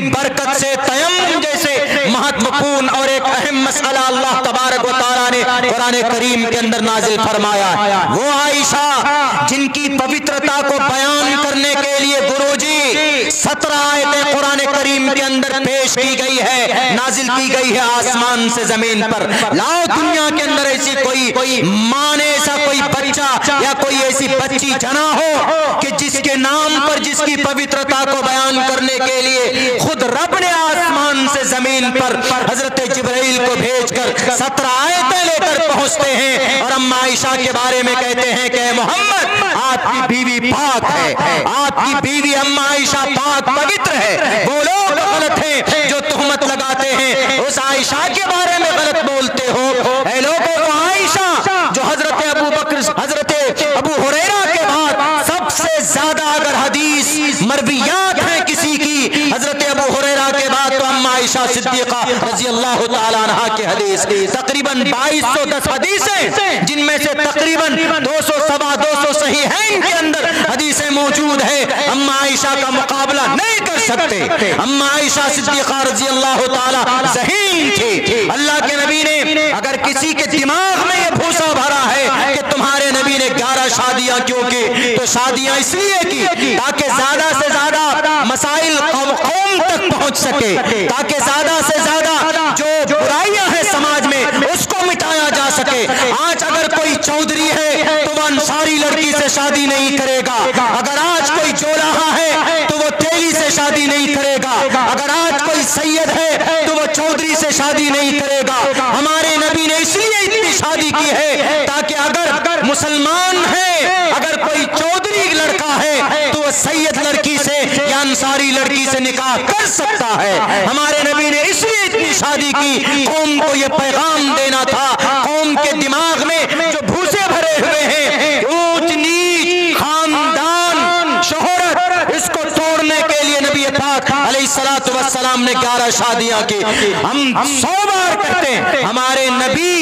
बरकत से तयम्मुम जैसे महत्वपूर्ण और एक अहम मसला अल्लाह तबारक व तआला ने कुरान करीम के अंदर नाजिल फरमाया, वो आयशा जिनकी पवित्रता को बयान करने के लिए गुरुजी 17 आयतें कुरान करीम के अंदर पेश की गई है, नाजिल की गई है आसमान से जमीन पर। लाओ दुनिया के अंदर ऐसी कोई मां ने ऐसा कोई बच्चा या कोई ऐसी बच्ची जना हो कि जिसके नाम पर, जिसकी पवित्रता को बयान करने के लिए खुद रब ने आसमान से जमीन पर हजरत जिब्राइल को भेजकर 17 आयतें लेकर पहुंचते हैं और अम्मा आयशा के बारे में कहते हैं कि मोहम्मद आपकी बीवी पाक है, आपकी बीवी अम्मा आयशा पाक पवित्र है। वो लोग गलत हैं जो तुहमत लगाते हैं, उस आयशा के बारे में गलत बोलते हो। ऐ लोगों को आयशा जो हजरत अबू बकर, हजरत अबू हुरैरा के बाद सबसे ज्यादा अगर हदीस मरवियात है किसी की, हजरत अबू हुरैरा के बाद तो अम्मा आयशा सिद्दीका रजी अल्लाह ताला अन्हा की हदीस तकरीबन 2210 हदीसें, जिनमें से तकरीबन 200 सवा 200 सहीहैन के अंदर हदीसें मौजूद है। अम्मा आयशा का मुकाबला नहीं कर सकते। अम्मा आयशा सिद्दीका रजी अल्लाह ताला ज़हीन थी। अल्लाह के नबी ने अगर किसी के दिमाग में ये भूसा भरा है कि तुम्हारे नबी ने 11 शादियां क्यों की, तो शादियां इसलिए की ताकि ज्यादा से ज्यादा मसाइल कौम तक पहुंच सके, ताकि ज्यादा से ज्यादा जो बुराइयां हैं समाज में उसको मिटाया जा सके। आज अगर कोई चौधरी है तो वह अंसारी लड़की से शादी नहीं करेगा, अगर आज कोई जोलाहा है तो वो तेली से शादी नहीं करेगा, अगर आज कोई सैयद है तो वो चौधरी से शादी नहीं करेगा। हमारे नबी ने इसलिए इतनी शादी की है ताकि अगर मुसलमान है, अगर कोई चौधरी लड़का है तो वह सैयद लड़की से या अंसारी लड़की से निकाह कर सकता है। हमारे नबी ने इसलिए इतनी शादी की, कौम को यह पैगाम देना था, कौम के दिमाग में जो भूसे भरे हुए हैं, ऊंच नीच, खानदान, शोहरत, इसको तोड़ने के लिए नबी पाक अलैहिस्सलातु वस्सलाम ने 11 शादियां की। हम 100 बार कहते हैं हमारे नबी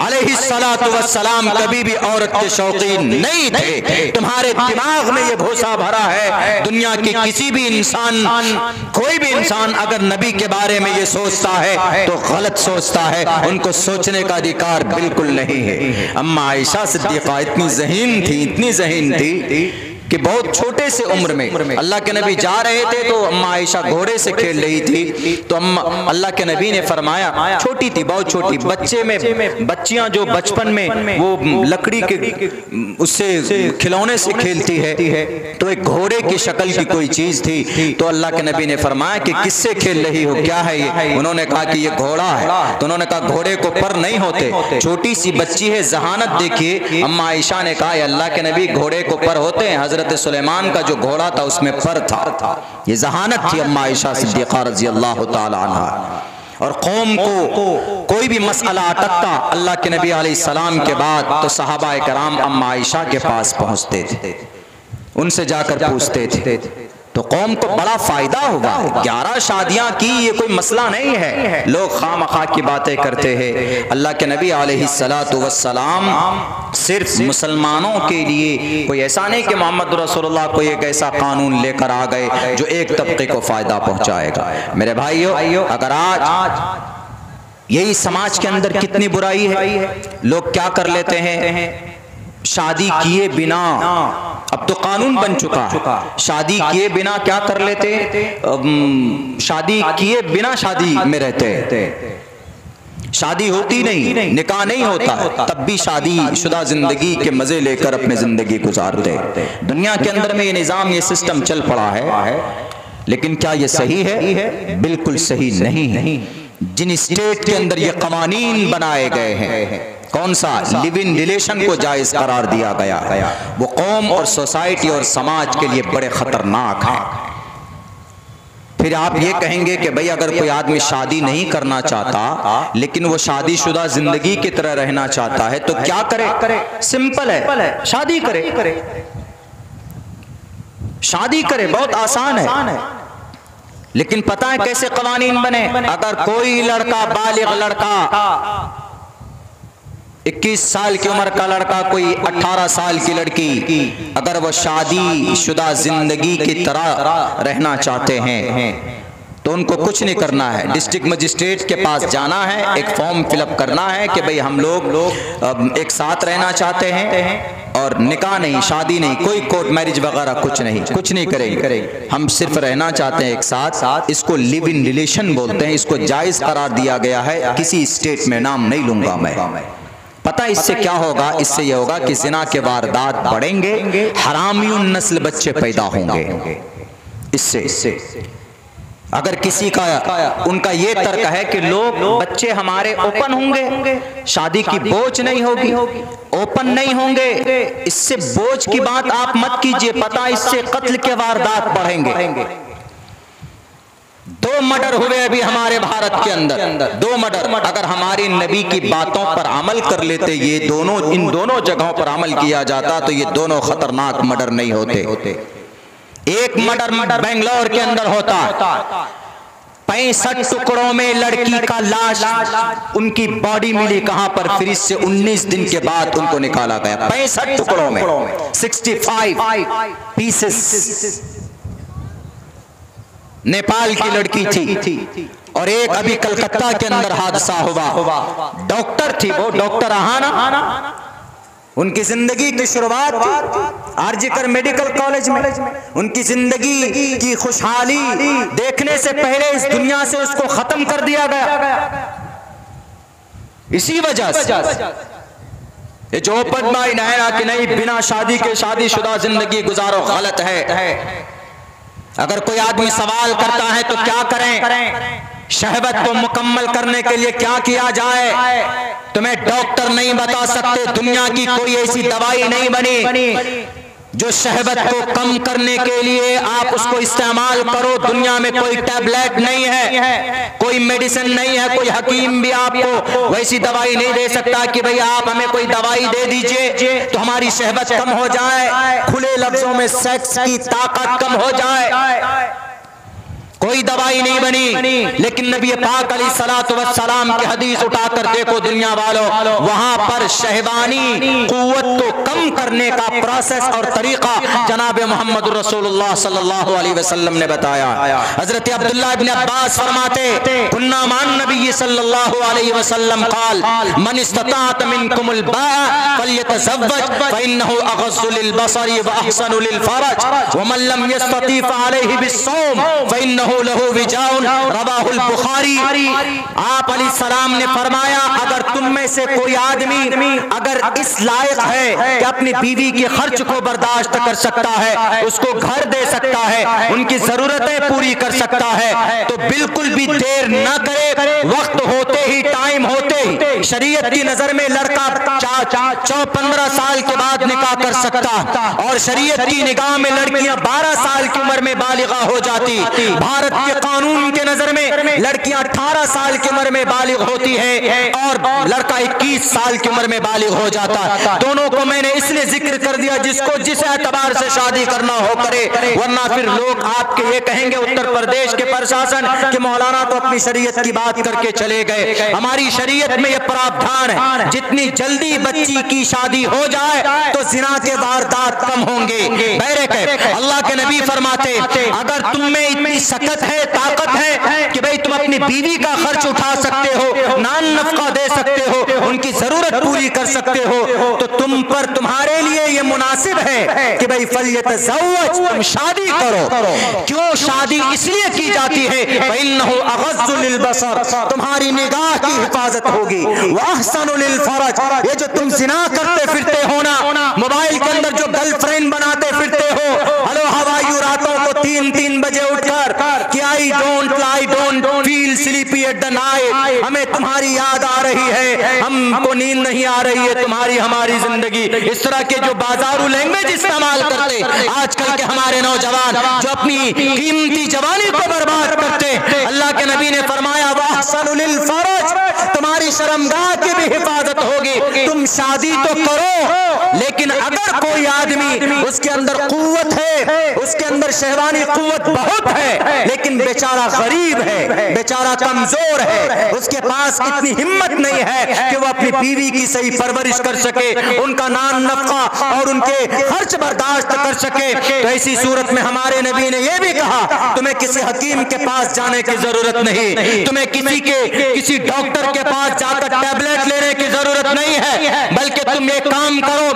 अलैहिस्सलातु वस्सलाम कभी भी औरत के शौकीन नहीं थे। तुम्हारे दिमाग में ये भूसा भरा है। दुनिया की किसी भी इंसान, कोई भी इंसान अगर नबी के बारे में ये सोचता है तो गलत सोचता है, उनको सोचने का अधिकार बिल्कुल नहीं है। अम्मा आयशा सिद्दीका इतनी ज़हीन थी, इतनी ज़हीन थी कि बहुत छोटे से उम्र में अल्लाह के नबी जा रहे थे तो अम्मा आयशा घोड़े से खेल रही थी, तो अल्लाह के नबी ने फरमाया, छोटी थी, बहुत छोटी, बच्चे में बच्चियां जो बचपन में वो लकड़ी के उससे खिलौने से खेलती है, तो एक घोड़े की शक्ल की कोई चीज थी। तो अल्लाह के नबी ने फरमाया कि किससे खेल रही हो, क्या है ये? उन्होंने कहा कि ये घोड़ा है। तो उन्होंने कहा घोड़े को पर नहीं होते, छोटी सी बच्ची है, जहानत देखिए। अम्मा आयशा ने कहा अल्लाह के नबी घोड़े को पर होते हैं, हजरत सुलेमान का जो घोड़ा था उसमें पर था। ये जहानत थी अम्मा आयशा सिद्दीका रजी अल्लाह ताला अन्हा। और कौम को कोई भी मसला अटकता अल्लाह के नबी अलैहिस्सलाम के बाद तो सहाबा कराम अम्मा आयशा के पास पहुंचते थे, उनसे जाकर पूछते थे, तो कौम को बड़ा फायदा होगा। 11 शादियां की, ये कोई मसला नहीं है। लोग खामखा की बातें करते हैं। अल्लाह के नबी अलैहिस्सलातु वस्सलाम सिर्फ मुसलमानों के लिए, कोई ऐसा नहीं कि मोहम्मद रसूलुल्लाह कोई एक ऐसा कानून लेकर आ गए जो एक तबके को फायदा पहुंचाएगा। मेरे भाइयों, अगर आज यही समाज के अंदर कितनी बुराई है, लोग क्या कर लेते हैं, शादी किए बिना, अब तो कानून बन चुका, शादी किए बिना क्या कर लेते, शादी किए बिना शादी में रहते, शादी होती नहीं, निकाह नहीं होता, तब भी शादी शुदा जिंदगी के मजे लेकर अपने जिंदगी गुजारते। दुनिया के अंदर में ये निजाम, ये सिस्टम चल पड़ा है, लेकिन क्या ये सही है? बिल्कुल सही नहीं है। जिन स्टेट के अंदर ये कवानीन बनाए गए हैं, कौन सा लिव इन रिलेशन को जायज करार दिया गया, वो कौम और सोसाइटी और समाज के लिए बड़े खतरनाक है। फिर आप ये कहेंगे कि भाई अगर कोई आदमी शादी नहीं करना चाहता लेकिन वो शादीशुदा जिंदगी की तरह रहना चाहता है तो क्या करे? सिंपल है, शादी करे, शादी करे, बहुत आसान है। लेकिन पता है कैसे कवानीन बने? अगर कोई लड़का, बालिग लड़का, 21 साल की उम्र का लड़का, कोई 18 साल की लड़की, अगर वो शादी शुदा जिंदगी की तरह रहना चाहते हैं तो उनको कुछ नहीं करना है, डिस्ट्रिक्ट मजिस्ट्रेट के पास जाना है, एक फॉर्म फिलअप करना है कि भाई हम लोग एक साथ रहना चाहते हैं और निकाह नहीं, शादी नहीं, कोई कोर्ट मैरिज वगैरह कुछ नहीं करेंगे, हम सिर्फ रहना चाहते हैं एक साथ। इसको लिव इन रिलेशन बोलते हैं, इसको जायज करार दिया गया है। किसी स्टेट में नाम नहीं लूंगा मैं। पता इससे क्या होगा? इससे यह होगा कि जिना के वारदात बढ़ेंगे, हरामियुन नस्ल बच्चे पैदा होंगे। इससे अगर किसी का, उनका ये तर्क है कि लोग, बच्चे हमारे ओपन होंगे, शादी की बोझ नहीं होगी, ओपन नहीं होंगे, इससे बोझ की बात आप मत कीजिए। पता इससे कत्ल के वारदात बढ़ेंगे। 2 मर्डर हुए अभी हमारे भारत के अंदर, 2 मर्डर। अगर हमारी नबी की बातों पर अमल कर लेते, ये दोनों, इन दोनों जगहों पर अमल किया जाता तो ये दोनों खतरनाक मर्डर नहीं होते। एक मर्डर बेंगलोर के अंदर होता, 65 टुकड़ों में लड़की का लाश, उनकी बॉडी मिली कहां पर? फ्रिज से 19 दिन के बाद उनको निकाला गया, 65 टुकड़ों में, 65 पीसेस। नेपाल की लड़की थी। और एक अभी कलकत्ता के अंदर हादसा हुआ, डॉक्टर थी वो, डॉक्टर आहाना, उनकी जिंदगी की शुरुआत थी आरजीकर मेडिकल कॉलेज में। उनकी जिंदगी की खुशहाली देखने से पहले इस दुनिया से उसको खत्म कर दिया गया। इसी वजह से ये जो ओपन माइंड है ना कि नहीं, बिना शादी के शादीशुदा जिंदगी गुजारो, गलत है। अगर कोई आदमी सवाल करता है तो क्या करें, शहवत को मुकम्मल करने के लिए क्या किया जाए? तुम्हें डॉक्टर नहीं बता सकते, दुनिया की कोई ऐसी दवाई नहीं बनी जो शहवत को कम करने के लिए आप उसको इस्तेमाल करो। दुनिया में कोई टैबलेट नहीं है, कोई मेडिसिन नहीं है, कोई हकीम भी आपको वैसी दवाई नहीं दे सकता कि भाई आप हमें कोई दवाई दे दीजिए तो हमारी शहवत कम हो जाए, खुले लफ्जों में सेक्स की ताकत कम हो जाए। कोई दवाई नहीं बनी। लेकिन नबी पाक अलैहिस्सलातु वस्सलाम की हदीस उठाकर देखो दुनिया वालों, वहां पर शहवानी कुव्वत को कम करने का प्रोसेस और तरीका जनाब मोहम्मद रसूलुल्लाह सल्लल्लाहु अलैहि वसल्लम ने बताया। हजरत अब्दुल्लाह इब्न अब्बास फरमाते, कुन्ना मान नबी सल्लल्लाहु अलैहि वसल्लम क़ाल मन इस्तताअत मिनकुमुल बाअ फल्यतज़व्वज फ़इन्नहु अग़ज़्ज़ु लिलबसरि व अहसनु लिलफ़रज व मन लम यस्तती फ़अलैहि बिस्सौम फ़इन्नहु लहू विजाउन रवाहुल बुखारी। आप अलैहिस्सलाम ने फरमाया, अगर तुम में से कोई आदमी अगर इस लायक है कि अपनी बीवी के खर्च को बर्दाश्त कर सकता है, उसको घर दे सकता है, उनकी जरूरतें पूरी कर सकता है, तो बिल्कुल भी देर न करे, वक्त होते ही, टाइम होते ही शरीयत की नजर में लड़का 15 साल के बाद निकाह कर सकता, और शरीयत की निगाह में लड़कियां 12 साल की उम्र में बालिगा हो जाती। भारत के कानून के नजर में लड़कियां 18 साल की उम्र में बालिग होती है और लड़का 21 साल की उम्र में बालिग हो जाता। दोनों को मैंने इसलिए जिक्र कर दिया जिसको जिस एतबार से शादी करना हो करे, वरना फिर लोग आपके ये कहेंगे उत्तर प्रदेश के प्रशासन कि मौलाना तो अपनी शरीयत की बात करके चले गए। हमारी शरीयत में यह प्रावधान है, जितनी जल्दी बच्ची की शादी हो जाए तो जिना के वारदात कम होंगे। अल्लाह के नबी फरमाते, अगर तुम में इतनी सकत है, ताकत है कि भाई तुम अपनी बीवी का खर्च उठा सकते हो, नान नफका दे सकते हो, उनकी जरूरत पूरी कर सकते हो, तो तुम पर तुम्हारे लिए ये मुनासिब है कि भाई फल्यतज़व्वज, तुम शादी करो। क्यों शादी इसलिए की जाती है, फइन्नहु अग़ज़्ज़ु लिलबसर, तुम्हारी निगाह की हिफाजत होगी, व अहसनु लिलफरज, ये जो तुम जिना करते फिरते हो ना, मोबाइल के अंदर जो गर्लफ्रेंड बनाते फिरते हो, हेलो हवाई रातों को 3-3 बजे उठकर कि I don't feel sleepy at the night, हमें तुम्हारी याद आ रही है, हमको नींद नहीं आ रही है, तुम्हारी हमारी जिंदगी, इस तरह के जो बाजारू लैंग्वेज इस्तेमाल करते आजकल के हमारे नौजवान, जो अपनी कीमती जवानी को बर्बाद करते। अल्लाह के नबी ने फरमाया वहसनु लिल फरज, तुम्हारी शर्मगाह की भी हिफाजत होगी। तुम शादी तो करो, लेकिन अगर कोई आदमी उसके अंदर कुव्वत है, उसके अंदर शहवानी कुव्वत बहुत है, लेकिन बेचारा गरीब है, बेचारा कमजोर है, उसके पास इतनी हिम्मत नहीं है कि वो अपनी बीवी की सही परवरिश कर सके, उनका नान नफका और उनके खर्च बर्दाश्त कर सके, तो ऐसी सूरत में हमारे नबी ने यह भी कहा, तुम्हें किसी हकीम के पास जाने की जरूरत नहीं, तुम्हें किसी डॉक्टर के पास जाकर टैबलेट लेने की जरूरत नहीं है, बल्कि तुम ये काम करो,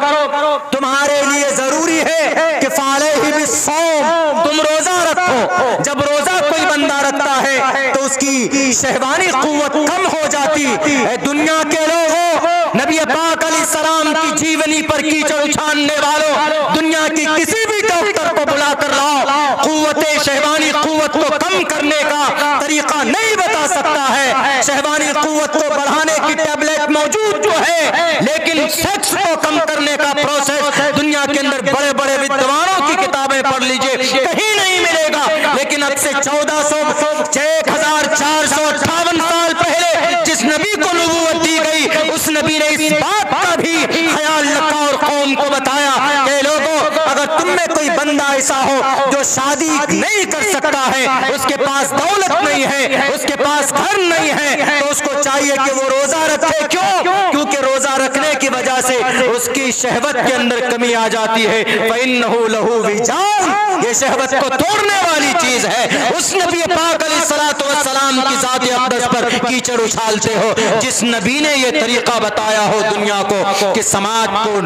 तुम्हारे लिए जरूरी है कि फालैहि बिस्सौम, तुम रोजा रखो। जब रोजा कोई बंदा रखता है तो उसकी शहवानी कुव्वत कम हो जाती है। दुनिया के लोगों, नबी पाक अलैहिस्सलाम की जीवनी पर कीचड़ उछालने वालों, दुनिया की किसी भी डॉक्टर को बुला कर लाओ, कुव्वते शहवानी कुव्वत को कम करने का तरीका नहीं बता सकता है। शहवानी कुव्वत को बढ़ाने की टैबलेट मौजूद जो है, लेकिन सेक्स को कम करने का प्रोसेस दुनिया के अंदर बड़े बड़े विद्वानों की किताबें पढ़ लीजिए, कहीं नहीं मिलेगा। लेकिन अब से 1458 साल पहले जिस नबी को नबूवत दी गई, उस नबी ने इस बात का भी ख्याल रखा और कौम को बताया कि लोगों, अगर तुम में कोई बंदा ऐसा हो जो शादी नहीं कर सकता है, उसके पास दौलत नहीं है, उसके पास घर नहीं है, तो उसको चाहिए कि वो रोजा रखे। क्यों? क्योंकि रोजा रखने की वजह से उसकी शहवत के अंदर कमी आ जाती है। फइन्नहु लहू विजान, ये शहवत को तोड़ने वाली चीज है। उस नबी पाक अलैहिस्सलातु वस्सलाम की जात अक़दस पर कीचड़ उछालते हो, जिस नबी ने ये तरीका बताया हो दुनिया को कि समाज को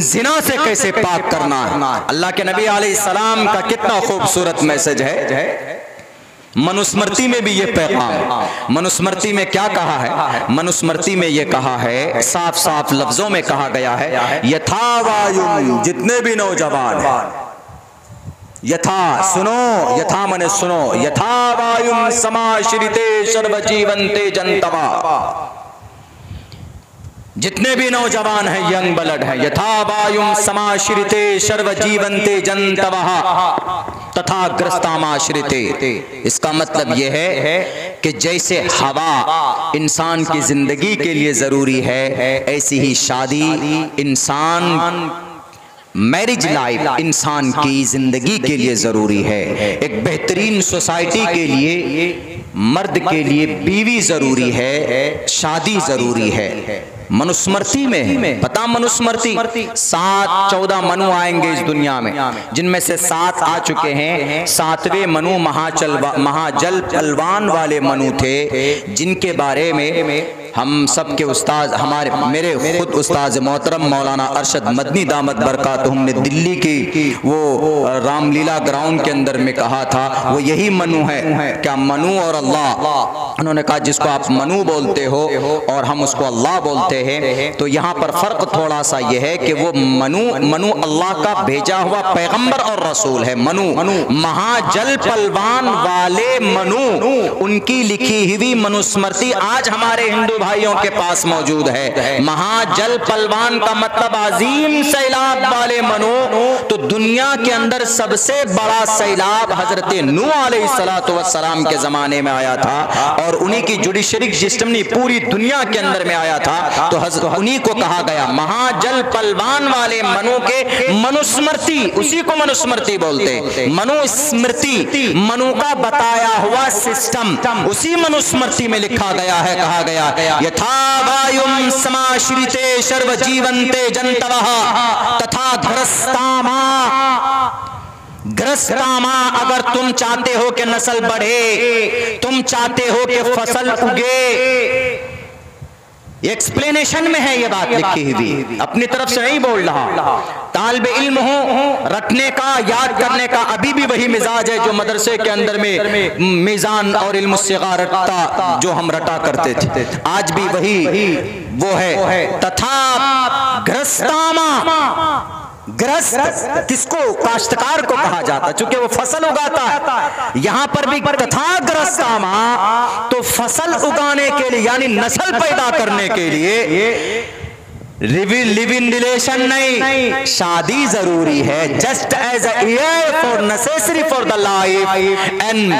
जिना से कैसे पाक करना है। अल्लाह के नबी अलैहिस्सलाम का कितना खूबसूरत मैसेज है। मनुस्मृति में भी ये पैगाम, मनुस्मृति में क्या कहा है, मनुस्मृति में ये कहा है, साफ साफ लफ्जों में कहा गया है, यथा वायुम, जितने भी नौजवान, यथा सुनो, यथा मने सुनो, यथा वायुम समाश्रिते सर्व जीवन्ते जनतवा, जितने भी नौजवान हैं, यंग ब्लड है, यथा वायुम समाश्रिते सर्व जीवन्ते जनतवः तथा ग्रस्तामाश्रिते। इसका मतलब यह है कि जैसे हवा इंसान की जिंदगी के लिए जरूरी है, ऐसी ही शादी इंसान, मैरिज लाइफ इंसान की जिंदगी के लिए जरूरी है। एक बेहतरीन सोसाइटी के लिए मर्द के लिए बीवी जरूरी है, शादी जरूरी है। मनुस्मृति में पता, मनुस्मृति 7-14 मनु आएंगे इस दुनिया में, जिनमें से 7 आ चुके हैं। 7वें मनु महाजल पलवान वाले मनु थे, जिनके बारे में हम सब के उस्ताद, मेरे खुद उस्ताद मोहतरम मौलाना अरशद मदनी दामत बरकातुहुम ने दिल्ली की वो रामलीला ग्राउंड के अंदर में कहा था, वो यही मनु है। क्या मनु और अल्लाह, उन्होंने कहा जिसको आप मनु बोलते हो और हम उसको अल्लाह बोलते हैं, तो यहाँ पर फर्क थोड़ा सा ये है कि वो मनु अल्लाह का भेजा हुआ पैगंबर और रसूल है। मनु महाजल पलवान वाले मनु, उनकी लिखी हुई मनुस्मृति आज हमारे हिंदू भाइयों के पास मौजूद है। महाजल पलवान का मतलब अजीम सैलाब वाले मनो, तो दुनिया के अंदर सबसे बड़ा सैलाब हजरत नूह अलैहिस्सलातु वस्सलाम के जमाने में आया था और उन्हीं की जुडिशरी सिस्टम ने पूरी दुनिया के अंदर में आया था। तो उन्हीं को कहा गया महाजल पलवान वाले मनु के मनुस्मृति, उसी को मनुस्मृति बोलते। मनुस्मृति मनु का बताया हुआ सिस्टम, उसी मनुस्मृति में लिखा गया है, कहा गया यथा वायुम समाश्रिते सर्व जीवंते जंतवः तथा ग्रस्तामा, अगर तुम चाहते हो कि नस्ल बढ़े, तुम चाहते हो कि फसल उगे, एक्सप्लेनेशन में है ये बात लिखी हुई, अपनी तरफ से नहीं बोल रहा। तालिब इल्म हो, रटने का, याद करने का अभी भी वही मिजाज है जो मदरसे के अंदर में मीजान और इल्म सिगा रटता जो हम रटा करते थे, आज भी वही वो है। तथा ग्रस्तामा, ग्रस्त किसको? काश्तकार को कहा जाता, चूंकि वो फसल उगाता है। यहां पर भी तथा ग्रस्तामा, तो फसल उगाने के लिए यानी नस्ल पैदा करने के लिए लिव इन रिलेशन नहीं, शादी जरूरी है। Just as air for necessary for the life and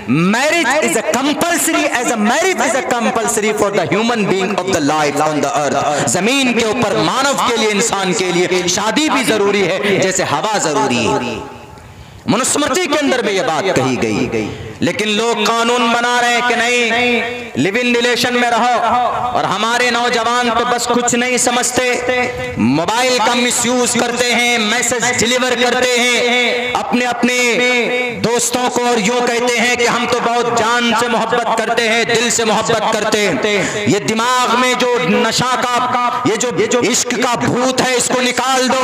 marriage is a compulsory, as a marriage is a compulsory for the human being of the life on the earth. जमीन के ऊपर मानव के लिए, इंसान के लिए शादी भी जरूरी है जैसे हवा जरूरी है। मनुस्मृति के अंदर में यह बात कही गई, लेकिन लोग कानून बना रहे हैं कि नहीं लिव इन रिलेशन में रहो, और हमारे नौजवान तो बस कुछ नहीं समझते, मोबाइल का मिसयूज करते हैं, मैसेज डिलीवर करते हैं अपने अपने दोस्तों को, और यूं कहते हैं कि हम तो बहुत जान से मोहब्बत करते हैं, दिल से मोहब्बत करते हैं। ये दिमाग में जो नशा का ये जो इश्क का भूत है, इसको निकाल दो।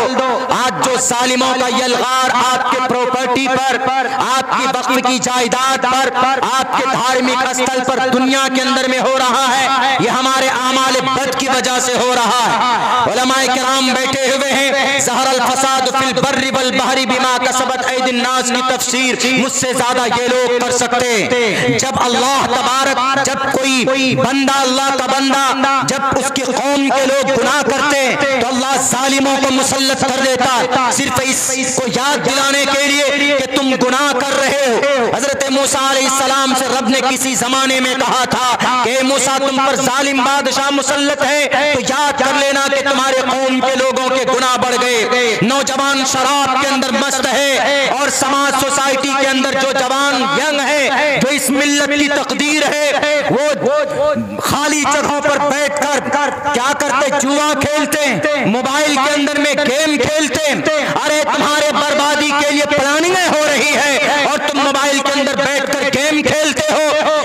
आज जो जालिमों का यलगार आपके प्रॉपर्टी पर, आपकी वक्फ की जायदाद पर, आपके धार्मिक स्थल पर दुनिया के अंदर में हो रहा है, ये हमारे आमाल बद की वजह से हो रहा है। उलमाए किराम बैठे हुए हैं, ज़हरल फसाद फिल बर्रि वल बहरी बिमा कसबत ऐदिन नास की तफसीर मुझसे ज्यादा ये लोग कर सकते हैं। जब अल्लाह तबारक, जब कोई बंदा, अल्लाह का बंदा, जब उसकी कौम के लोग गुनाह करते हैं तो अल्लाह जालिमों को मुसल्लत कर देता, सिर्फ इसको याद दिलाने के लिए कि तुम गुनाह कर रहे हो। हजरत मूसा अलैहिस्सलाम से रब ने किसी जमाने में कहा था कि मूसा तुम पर जालिम बादशाह मुसल्लत है, तो याद कर लेना कि तुम्हारे कौम के लोगों के गुनाह बढ़ गए। नौजवान शराब के अंदर मस्त है, और समाज सोसाइटी के अंदर जो जवान यंग है, जो इस मिल्लत की तकदीर है, वो खाली जगहों पर बैठकर क्या करते? जुआ खेलते, मोबाइल के अंदर में गेम खेलते। अरे तुम्हारे बर्बादी के लिए प्लानिंगें हो रही है और तुम मोबाइल के अंदर बैठकर गेम खेलते हो।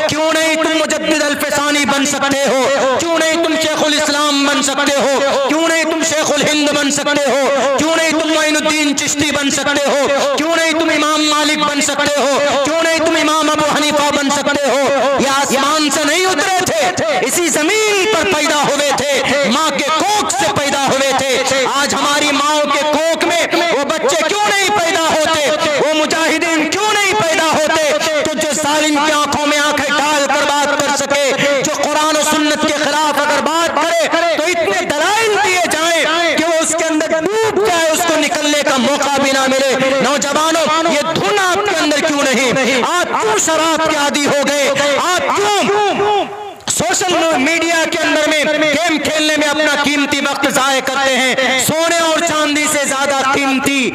क्यों नहीं तुम मुजद्दिद अल-फ़सानी बन सकते हो? क्यों नहीं तुम शेखुल इस्लाम बन सकते हो? क्यों नहीं तुम शेखुल हिंद बन सकते हो? क्यों नहीं तुम मोइनुद्दीन चिश्ती बन सकते हो? क्यों नहीं तुम इमाम मालिक बन सकते हो? क्यों नहीं तुम इमाम अबू हनीफा बन सकते हो? ये आसमान से नहीं उतरे थे, इसी जमीन पर पैदा हुए थे, माँ के कोख से पैदा हुए थे। आज हमारी माओ के कोख में वो बच्चे क्यों नहीं पैदा होते? वो मुजाहिदीन क्यों नहीं पैदा होते? तो जो जालिम की आंखों में आंखें डाल कर बात कर सके, जो कुरान और सुन्नत के खिलाफ अगर बात करे तो इतने दलाइल दिए जाएं कि वो उसके अंदर डूब जाए, उसको निकलने का मौका भी ना मिले। नौजवानों, ये धुन आपके अंदर क्यों नहीं? आप क्यों शराब के आदी हो गए? आप क्यों सोशल मीडिया के अंदर में गेम खेलने में अपना कीमती वक्त जाया करते हैं? सोने और चांदी से ज्यादा कीमती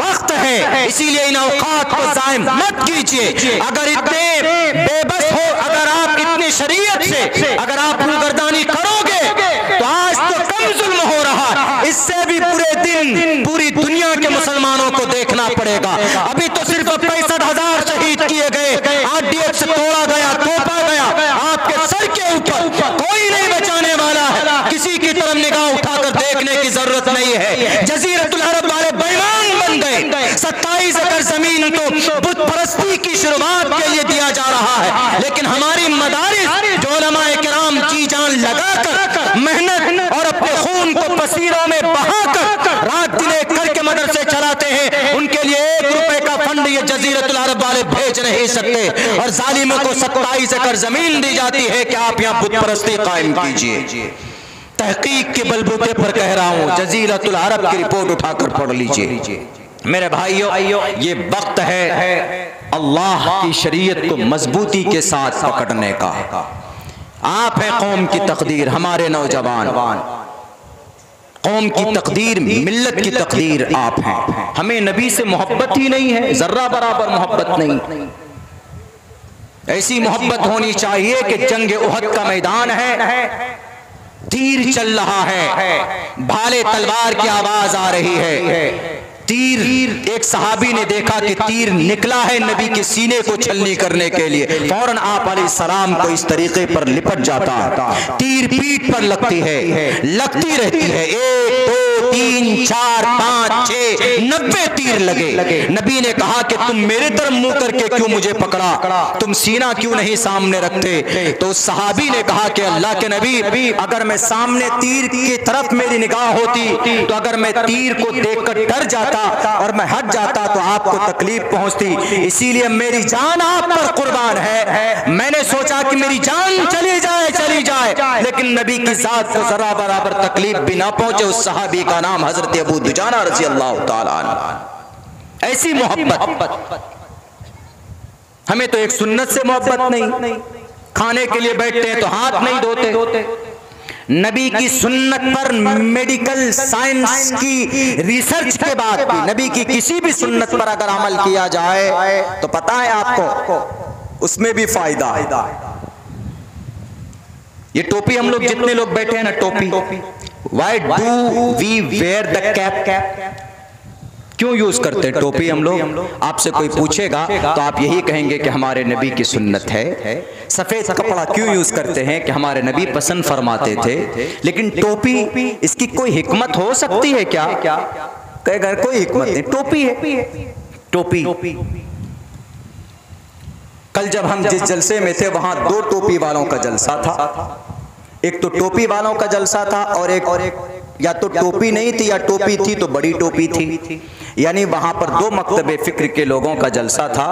वक्त है, इसीलिए इन औकात को जाया मत कीजिए। अगर इतने बेबस हो, अगर आप इतनी शरीयत से अगर आप रूगर्दानी करोगे तो आज तो कम जुल्म हो रहा, इससे भी पूरे दिन पूरी दुनिया के मुसलमानों को देखना पड़ेगा। अभी तो सिर्फ 65,000 शहीद किए गए, RDF से तोड़ा गया, तोपा गया, आपके सर के ऊपर कोई नहीं बचाने वाला है। किसी की तरफ निगाह उठाकर देखने की जरूरत नहीं है। जजीरतुल अरब वाले बेईमान बन गए। 27 एकड़ जमीन तो बुत परस्ती की शुरुआत के लिए दिया जा रहा है, लेकिन हमारी मदारिस जो उलमाए किराम जी जान लगाकर मेहनत और अपने खून को पसीनों में बहाकर रात दिन एक करके मदरसे चलाते हैं, उनके लिए 1 रुपए का फंड ये जजीरतुल अरब वाले भेज नहीं सकते, और जालिमों को 27 एकड़ जमीन दी जाती है कि आप यहाँ बुत परस्ती कायम कीजिए। तहकीक के बलबूते पर कह रहा हूँ, जजीरतुल अरब की रिपोर्ट उठाकर पढ़ लीजिए। मेरे भाइयों, ये वक्त है अल्लाह की शरीयत को मजबूती के साथ पकड़ने का। आप हैं कौम की तकदीर, हमारे नौजवान, कौम की तकदीर, मिल्लत की तकदीर आप हैं। हमें नबी से मोहब्बत ही नहीं है, जर्रा बराबर मोहब्बत नहीं। ऐसी मोहब्बत होनी चाहिए कि जंग उहद का मैदान है, तीर चल रहा है, भाले तलवार की आवाज आ रही है, तीर, एक सहाबी ने देखा कि तीर निकला है नबी के सीने को छलनी करने के लिए, फौरन आप अलैहिस्सलाम को इस तरीके पर लिपट जाता, तीर पीठ पर लगती है, लगती रहती है, 1 2 3 4 5 6 90 तीर लगे। नबी ने कहा कि तुम मेरे तरफ मुंह करके क्यों मुझे पकड़ा, तुम सीना क्यों नहीं सामने रखते? तो सहाबी ने कहा कि अल्लाह के नबी, अगर मैं सामने तीर की तरफ मेरी निगाह होती तो अगर मैं तीर को देखकर डर जाता और मैं हट जाता तो आपको तकलीफ पहुंचती, इसीलिए मेरी जान आप पर कुर्बान है। मैंने सोचा कि मेरी जान चली जाए, लेकिन नबी की जात को जरा बराबर तकलीफ भी ना पहुंचे। उस सहाबी का नाम हजरत अबू दुजाना रज़ी अल्लाह ताला अन्हु। ऐसी मोहब्बत, हमें तो एक सुन्नत से मोहब्बत नहीं, खाने के लिए बैठते हैं तो हाथ नहीं धोते। नबी की सुन्नत पर मेडिकल साइंस की रिसर्च के बाद भी नबी की किसी भी सुन्नत पर अगर अमल किया जाए तो पता है आपको उसमें भी फायदा है। ये टोपी हम लोग जितने लोग बैठे हैं ना, टोपी, why do we wear the cap, क्यों यूज करते हैं टोपी हम लोग? आपसे कोई पूछेगा तो आप यही कहेंगे कि हमारे नबी की सुन्नत है। सफेद कपड़ा क्यों यूज करते हैं? कि हमारे नबी पसंद फरमाते थे। लेकिन टोपी, इसकी कोई हिकमत हो सकती है क्या? कहेगा कोई हिकमत नहीं, टोपी है, टोपी। कल जब हम जिस जलसे में थे वहां 2 टोपी वालों का जलसा था। एक तो टोपी वालों का जलसा था और एक या तो टोपी नहीं थी या टोपी थी तो बड़ी टोपी थी। यानी वहां पर 2 मकतबे फिक्र के लोगों का जलसा था।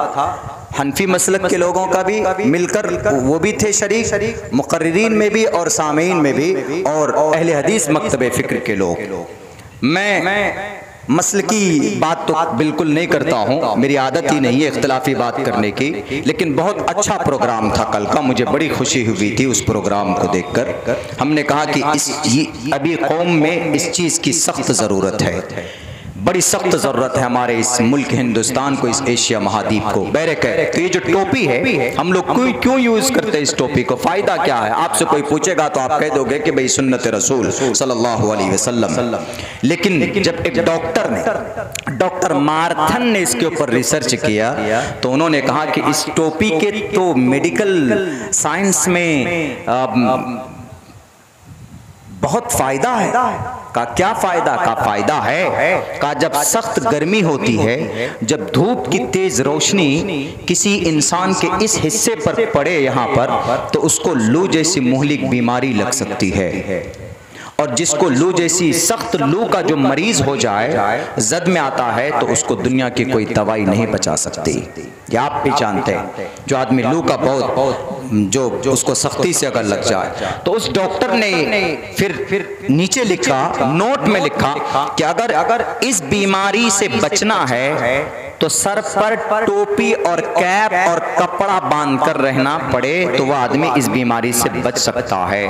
हनफी मसलक के लोगों का भी मिलकर वो भी थे शरीक, मुकर्रिरीन में भी और सामीन में भी, और अहले हदीस मकतबे फिक्र के लोग। मैं मसल की बात तो बिल्कुल नहीं करता हूँ, मेरी आदत ही नहीं है इख्तिलाफी बात करने की, लेकिन बहुत अच्छा प्रोग्राम था कल का, मुझे बड़ी खुशी हुई थी उस प्रोग्राम को देखकर। हमने कहा कि अभी कौम में इस चीज़ की सख्त ज़रूरत है, बड़ी सख्त ज़रूरत है हमारे इस मुल्क हिंदुस्तान को, इस एशिया महाद्वीप को। बैरक तो ये जो टोपी है हम लोग क्यों यूज़ करते हैं इस टोपी को? फ़ायदा क्या है? आपसे कोई पूछेगा तो आप कह दोगे कि भाई सुन्नत रसूल सल्लल्लाहु अलैहि वसल्लम। लेकिन जब एक डॉक्टर मार्थन ने इसके ऊपर रिसर्च किया तो उन्होंने कहा कि इस टोपी के तो मेडिकल साइंस में बहुत फायदा है। का क्या फायदा? का फायदा है का जब सख्त गर्मी होती है, जब धूप की तेज रोशनी किसी इंसान के इस हिस्से पर पड़े यहाँ पर, तो उसको लू जैसी मुहलिक बीमारी लग सकती है। और जिसको लू जैसी सख्त लू का जो मरीज हो जाए, जद में आता है, तो उसको दुनिया की कोई दवाई नहीं बचा सकती। ये आप भी जानते हैं, जो आदमी लू का बहुत जो उसको सख्ती से अगर लग जाए, तो उस डॉक्टर ने फिर नीचे लिखा, नोट में लिखा कि अगर इस बीमारी से बचना है तो सर पर टोपी और कैप और कपड़ा बांधकर रहना पड़े तो वह आदमी इस बीमारी से बच सकता है।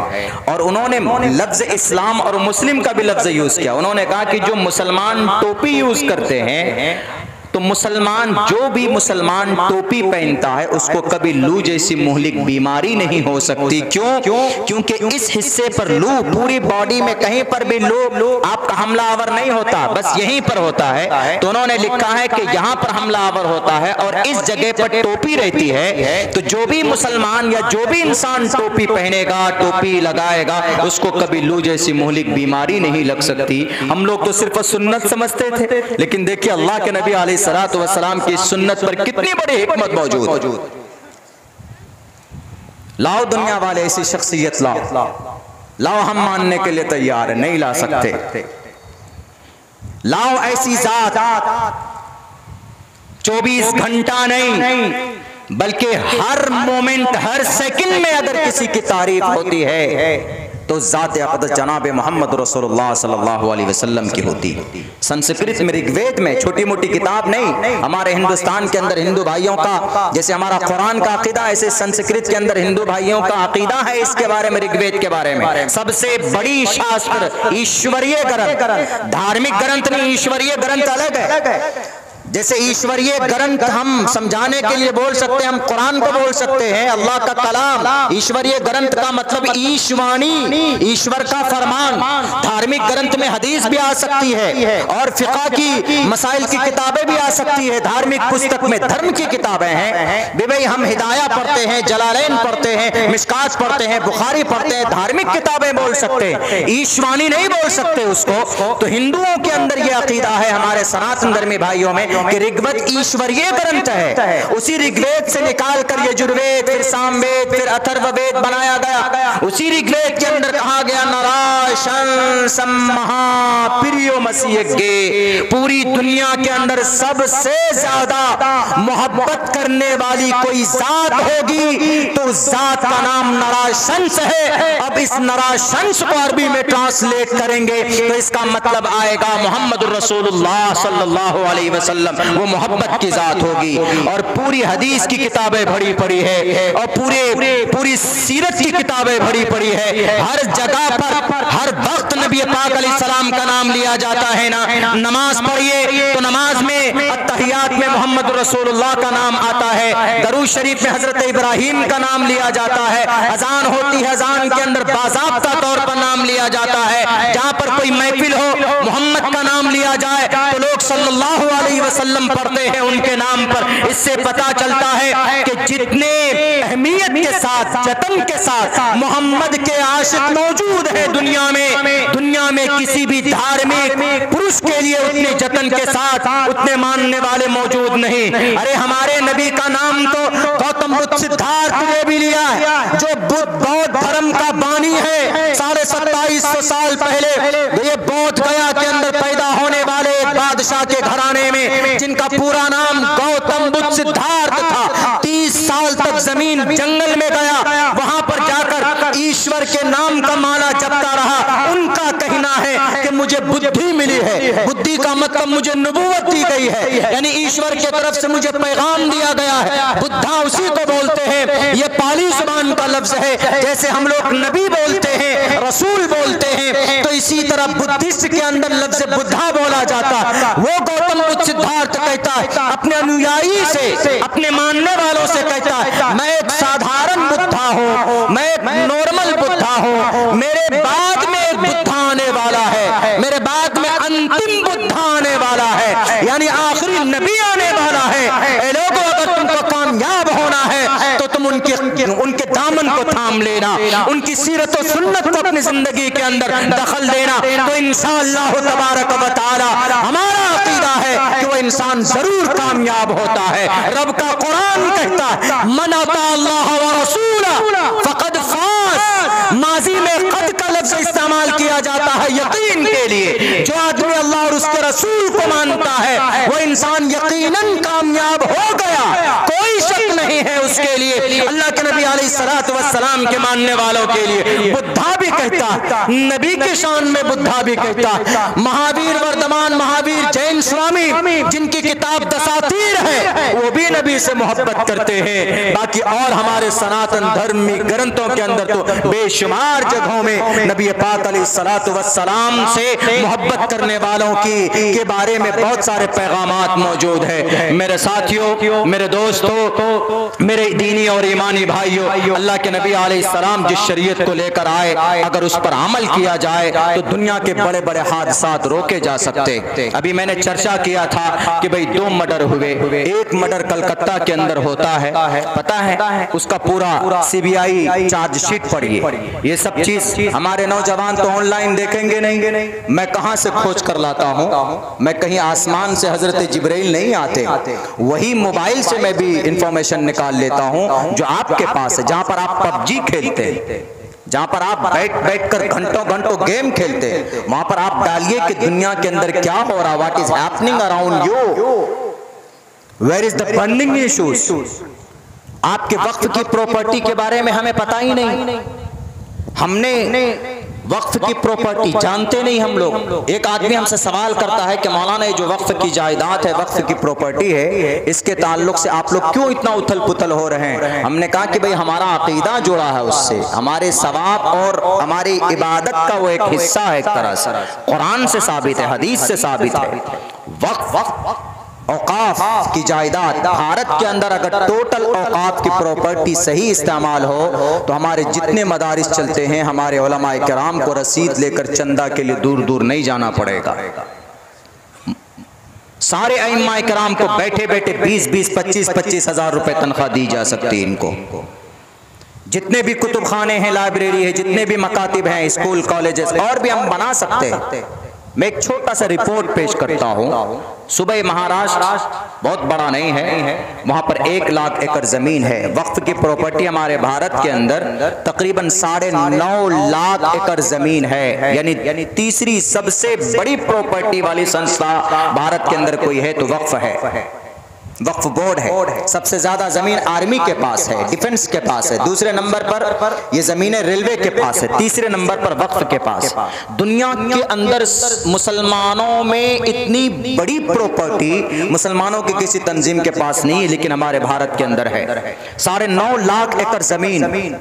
और उन्होंने लफ्ज इस्लाम और मुस्लिम का भी लफ्ज यूज किया। उन्होंने कहा कि जो मुसलमान टोपी यूज करते हैं, तो मुसलमान जो भी मुसलमान टोपी पहनता है उसको कभी लू जैसी मुहलिक बीमारी नहीं हो सकती। क्योंकि इस हिस्से पर लू, पूरी बॉडी में कहीं पर भी लू आपका हमलावर नहीं होता, बस यहीं पर होता है। तो उन्होंने लिखा है कि यहाँ पर हमलावर होता है और इस जगह पर टोपी रहती है, तो जो भी मुसलमान या जो भी इंसान टोपी पहनेगा, टोपी लगाएगा, उसको कभी लू जैसी मुहलिक बीमारी नहीं लग सकती। हम लोग तो सिर्फ सुन्नत समझते थे, लेकिन देखिए अल्लाह के नबी अलैहिस्सलातु वस्सलाम की सुन्नत पर कितनी बड़ी हिकमत मौजूद। लाओ दुनिया वाले ऐसी शख्सियत लाओ, हम मानने के लिए तैयार है, नहीं ला सकते। लाओ ऐसी जात 24 घंटा नहीं, बल्कि हर मोमेंट, हर सेकंड में अगर किसी की तारीफ होती है तो ज़ात अक़दस जनाब मोहम्मद रसूलुल्लाह सल्लल्लाहु अलैहि वसल्लम की होती। संस्कृत में, ऋग्वेद में, छोटी मोटी किताब नहीं। हमारे हिंदुस्तान के अंदर हिंदू भाइयों का जैसे हमारा कुरान का अकीदा, ऐसे संस्कृत के अंदर हिंदू भाइयों का अकीदा है इसके बारे में, ऋग्वेद के बारे में। सबसे बड़ी शास्त्र ईश्वरीय ग्रंथ, धार्मिक ग्रंथ नहीं, ईश्वरीय ग्रंथ अलग है। जैसे ईश्वरीय ग्रंथ हम समझाने के लिए बोल सकते हैं, हम कुरान को बोल सकते हैं, अल्लाह का कलाम। ईश्वरीय ग्रंथ का मतलब ईशवाणी, ईश्वर का फरमान। धार्मिक ग्रंथ में हदीस भी आ सकती है और फिक़ह की मसाइल की किताबें भी आ सकती है। धार्मिक पुस्तक में धर्म की किताबें हैं। भाई हम हिदाया पढ़ते हैं, जलालैन पढ़ते हैं, मिशकात पढ़ते हैं, बुखारी पढ़ते हैं, धार्मिक किताबें बोल सकते हैं, ईशवाणी नहीं बोल सकते उसको। तो हिंदुओं के अंदर यह अकीदा है, हमारे सनातन धर्मी भाइयों में, कि ऋग्वेद ईश्वरीय ग्रंथ है। उसी ऋग्वेद से निकाल कर यजुर्वेद, फिर सामवेद, फिर अथर्ववेद बनाया गया। उसी ऋग्वेद के अंदर कहा गया नारायण सम्महाप्रियो मसीयज्ञे, पूरी दुनिया के अंदर सबसे ज्यादा मोहब्बत करने वाली कोई जात होगी तो जात का नाम नाराशंस है। अब इस नाराशंस को अरबी में ट्रांसलेट करेंगे तो इसका मतलब आएगा मोहम्मद रसूलुल्लाह सल्लल्लाहु अलैहि वसल्लम, वो मोहब्बत की जात होगी। और पूरी हदीस की किताबें भरी पड़ी है और पूरी सीरत की किताबें भरी पड़ी है। हर जगह पर हर वक्त नबी पाक अलैहिस्सलाम का नाम लिया जाता है ना। नमाज पढ़िए तो नमाज में अत्तहियात में मोहम्मद रसूलुल्लाह का नाम आता है। दरूद शरीफ में हजरत इब्राहीम का नाम लिया जाता है। अजान होती है, अजान के अंदर बाज़ाब्ता तौर पर नाम लिया जाता है। जहां पर कोई महफिल हो, मोहम्मद का नाम लिया जाए तो लोग सल्लल्लाहु अलैहि वसल्लम पढ़ते हैं उनके नाम पर। इससे पता चलता है कि जितने अहमियत के साथ, जतन के साथ मोहम्मद के आशिक मौजूद है दुनिया में किसी भी धार्मिक पुरुष के लिए उतने जतन के साथ उतने मानने वाले मौजूद नहीं। अरे हमारे नबी का नाम तो गौतम बुद्ध सिद्धार्थ ने भी लिया है, जो बौद्ध धर्म का बानी है। 2750 साल पहले ये बौद्ध गया के अंदर पैदा होने वाले बादशाह के घराने में, जिनका पूरा नाम गौतम बुद्ध सिद्धार्थ था। 30 साल तक जमीन जंगल में गया, वहां पर जाकर ईश्वर के नाम का माला जपता रहा। उनका कहना है कि मुझे बुद्धि मिली है, बुद्धि का मतलब मुझे नबूवत दी गई है, यानी ईश्वर की तरफ से मुझे पैगाम दिया गया है। बुद्धा उसी को बोलते हैं, ये पाली जुबान का लफ्ज है। जैसे हम लोग नबी बोलते हैं, रसूल बोलते हैं, तो इसी तरह बुद्धिस्ट के अंदर लफ्ज बुद्धा बोला जाता। वो गौतम बुद्ध सिद्धार्थ कहता है अपने अनुयायी से, अपने मानने वालों से कहता है, मैं एक साधारण बुद्धा हूँ, मैं एक नॉर्मल बुद्धा हूँ, मेरे बाद में एक बुद्धा आने वाला है, मेरे बाद में अंतिम बुद्धा आने वाला है, यानी आखिरी नबी आने वाला है। ए लोगों, अगर तुमको कामयाब होना है तो तुम उनके दामन को थाम लेना, उनकी सीरत और सुन्नत को अपनी जिंदगी के अंदर दखल देना, तो इंशाअल्लाह तबारक व तआला हमारा अकीदा है कि वो इंसान जरूर कामयाब होता है। रब का कुरान कहता है मन अता अल्लाह व रसूला फक़द फाज़। माजी में क़द का लफ्ज़ इस्तेमाल किया जाता है यकीन के लिए। जो आदमी अल्लाह और उसके रसूल को मानता है वो इंसान यकीनन कामयाब हो गया, कोई शक नहीं है उसके लिए। अल्लाह के नबी अलैहिस्सलातु वस्सलाम के मानने वालों के लिए बुद्धा भी कहता, नबी के शान में बुद्धा भी कहता। महावीर वर्धमान महावीर जैन स्वामी, जिनकी किताब दसातीर है, वो भी नबी से मोहब्बत करते हैं। बाकी और हमारे सनातन धर्मी ग्रंथों के अंदर तो बेशुमार जगहों में नबी पाक अलैहिस्सलातु वस्सलाम से मोहब्बत करने वालों के बारे में बहुत सारे पैगामात मौजूद है। मेरे साथियों, मेरे दोस्तों, मेरे दीनी और ईमानी भाइयों, अल्लाह के नबी अलैहिस्सलाम जिस शरीयत को लेकर आए, अगर उस पर अमल किया जाए तो दुनिया के बड़े बड़े हादसात रोके जा सकते। अभी मैंने चर्चा किया था कि भाई 2 मर्डर हुए, एक मर्डर कलकत्ता के अंदर होता है, पता है उसका पूरा सीबीआई चार्जशीट पढ़िए। ये सब चीज हमारे नौजवान तो ऑनलाइन देखेंगे नहीं, मैं कहां से खोज कर लाता हूं, मैं कहीं आसमान से हजरत जिब्राइल नहीं आते, वही मोबाइल से मैं भी इंफॉर्मेशन निकाल लेता हूं जो आपके पास है। जहां पर आप पबजी खेलते हैं, जहां पर आप बैठ कर घंटों गेम खेलते हैं, वहां पर आप डालिए कि दुनिया के अंदर क्या हो रहा, what is happening around you. Where is the burning issues? आपके वक्फ की प्रॉपर्टी के बारे में हमें पता ही नहीं। हमने वक्फ की प्रॉपर्टी जानते नहीं हम लोग। एक आदमी हमसे सवाल करता है कि मौलाना ये जो वक्फ की जायदाद है, वक्फ की प्रॉपर्टी है, इसके ताल्लुक से आप लोग क्यों इतना उथल पुथल हो रहे हैं? हमने कहा कि भाई हमारा अकीदा जुड़ा है उससे, हमारे सवाब और हमारी इबादत का वो एक हिस्सा है, एक तरह से कुरान से साबित है, हदीस से साबित है। वक्फ औकाफ की जायदाद, भारत के अंदर अगर टोटल औकाफ की प्रॉपर्टी सही इस्तेमाल हो तो हमारे जितने मदारिस चलते हैं, हमारे उलमाए किराम को रसीद लेकर चंदा के लिए दूर दूर नहीं जाना पड़ेगा। सारे अइम्माए किराम को बैठे बैठे 20-20, 25-25 हजार रुपए तनख्वाह दी जा सकती है इनको। जितने भी कुतुब खाने हैं, लाइब्रेरी है, जितने भी मकातिब हैं, स्कूल कॉलेजेस, और भी हम बना सकते हैं। मैं एक छोटा सा रिपोर्ट पेश करता हूँ। सुबह महाराष्ट्र बहुत बड़ा नहीं है, वहां पर 1 लाख एकड़ जमीन है। वक्फ की प्रॉपर्टी हमारे भारत के अंदर तकरीबन 9.5 लाख एकड़ जमीन है, यानी तीसरी सबसे बड़ी प्रॉपर्टी वाली संस्था भारत के अंदर कोई है तो वक्फ है, वक्फ बोर्ड है। सबसे ज्यादा जमीन आर्मी के पास है, डिफेंस के पास है, दूसरे नंबर पर ये जमीनें रेलवे के पास है, तीसरे नंबर पर वक्फ के पास। दुनिया के अंदर मुसलमानों में इतनी बड़ी प्रॉपर्टी मुसलमानों की किसी तंजीम के पास नहीं है, लेकिन हमारे भारत के अंदर है। 9.5 लाख एकड़ जमीन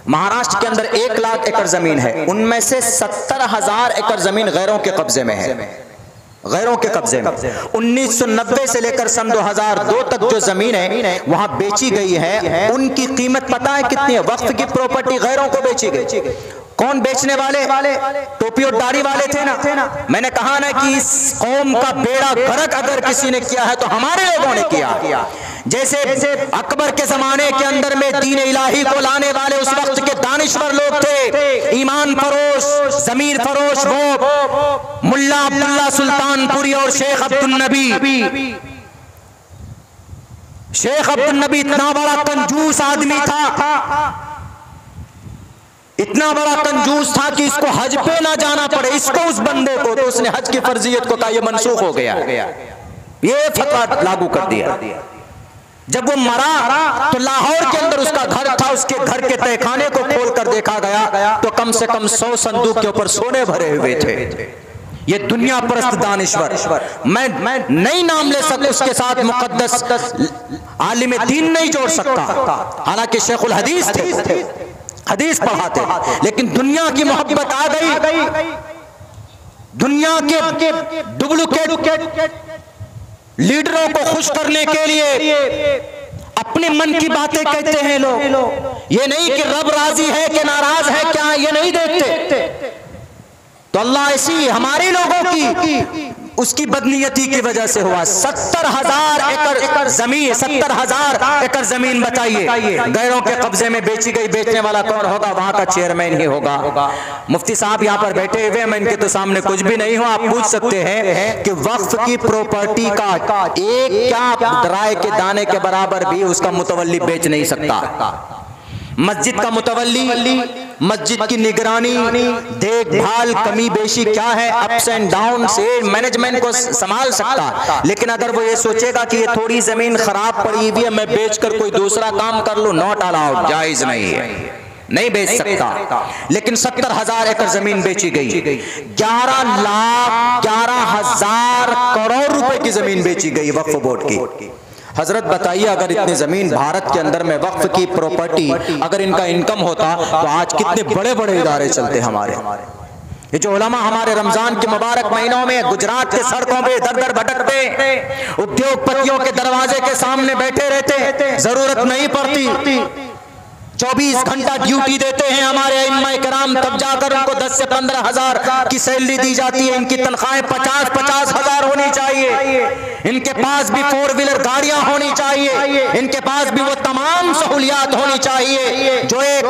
महाराष्ट्र के अंदर 1 लाख एकड़ जमीन है, उनमें से 70,000 एकड़ जमीन गैरों के कब्जे में है, गैरों के कब्जे में। 1990 से लेकर सन 2002 तक जो जमीन है वहां बेची गई है, उनकी कीमत पता है कितनी है? वक्फ की प्रॉपर्टी गैरों को बेची गई। कौन बेचने वाले? टोपी और दाढ़ी वाले थे ना। मैंने कहा ना कि इस कौम का बेड़ा गर्क अगर किसी ने किया है तो हमारे लोगों ने किया। जैसे अकबर के जमाने के अंदर में दीन इलाही को लाने वाले उस वक्त के दानिश्वर लोग थे, ईमान फरोश, जमीर फरोश, वो मुल्ला अब्दुल्ला सुल्तानपुरी और शेख अब्दुल नबी। शेख अब्दुल नबी इतना बड़ा कंजूस आदमी था, इतना बड़ा कंजूस था कि इसको हज पे ना जाना पड़े, इसको उस बंदे को, तो उसने हज की फर्जियत को कहा यह मनसूख हो गया, ये फतवा लागू कर दिया। जब वो मरा तो लाहौर के अंदर उसका घर था, उसके घर के तहखाने को खोल कर देखा गया तो कम से कम 100 संदूक के ऊपर सोने भरे हुए थे। ये दुनिया परस्त दानिश्वर, मैं नहीं नाम ले सकता, उसके साथ मुकद्दस आलिम दीन नहीं जोड़ सकता, हालांकि शेखुल हदीस थे, हदीस पढ़ाते, लेकिन दुनिया की मोहब्बत आ गई। दुनिया के डुप्लीकेट लीडरों को खुश करने के लिए अपने मन की बातें कहते हैं लोग। ये नहीं कि रब राजी है कि नाराज है क्या, ये नहीं देखते। तो अल्लाह ऐसी हमारे लोगों की उसकी बदनीयती की वजह से हुआ। 70,000 एकड़ जमीन, 70,000 एकड़ जमीन बताइए गैरों के कब्जे में बेची गई। बेचने वाला कौन होगा? वहां का चेयरमैन ही होगा। मुफ्ती साहब यहाँ पर बैठे हुए, मैं इनके तो सामने कुछ भी नहीं हूँ। आप पूछ सकते हैं कि वक्फ की प्रॉपर्टी का एक क्या राय के दाने के बराबर भी उसका मुतवल्ली बेच नहीं सकता। मस्जिद का मुतवल्ली, मस्जिद की निगरानी, देखभाल, कमी बेशी क्या है, अप्स एंड डाउन से मैनेजमेंट को संभाल सकता। लेकिन अगर वो ये सोचेगा कि ये थोड़ी जमीन खराब पड़ी हुई है, मैं बेचकर कोई दूसरा काम कर लूं, नॉट अलाउड, जायज नहीं है, नहीं बेच सकता। लेकिन 70,000 एकड़ जमीन बेची गई। 11,11,000 करोड़ रुपए की जमीन बेची गई वक्फ बोर्ड की। हजरत बताइए, अगर इतनी जमीन भारत के अंदर में वक्फ की प्रॉपर्टी अगर इनका इनकम होता तो आज कितने बड़े बड़े इदारे चलते हमारे। ये जो उलमा हमारे रमजान के मुबारक महीनों में गुजरात के सड़कों पे दर दर भटकते, उद्योगपतियों के दरवाजे के सामने बैठे रहते, जरूरत नहीं पड़ती, 24 घंटा ड्यूटी देते हैं हमारे इमाम कराम, तब जाकर उनको 10 से 15,000 की सैलरी दी जाती है। इनकी तनख्वाहें 50-50 हजार होनी चाहिए। इनके पास भी 4 व्हीलर गाड़ियां होनी चाहिए, इनके पास भी वो तमाम सहूलियात होनी चाहिए जो एक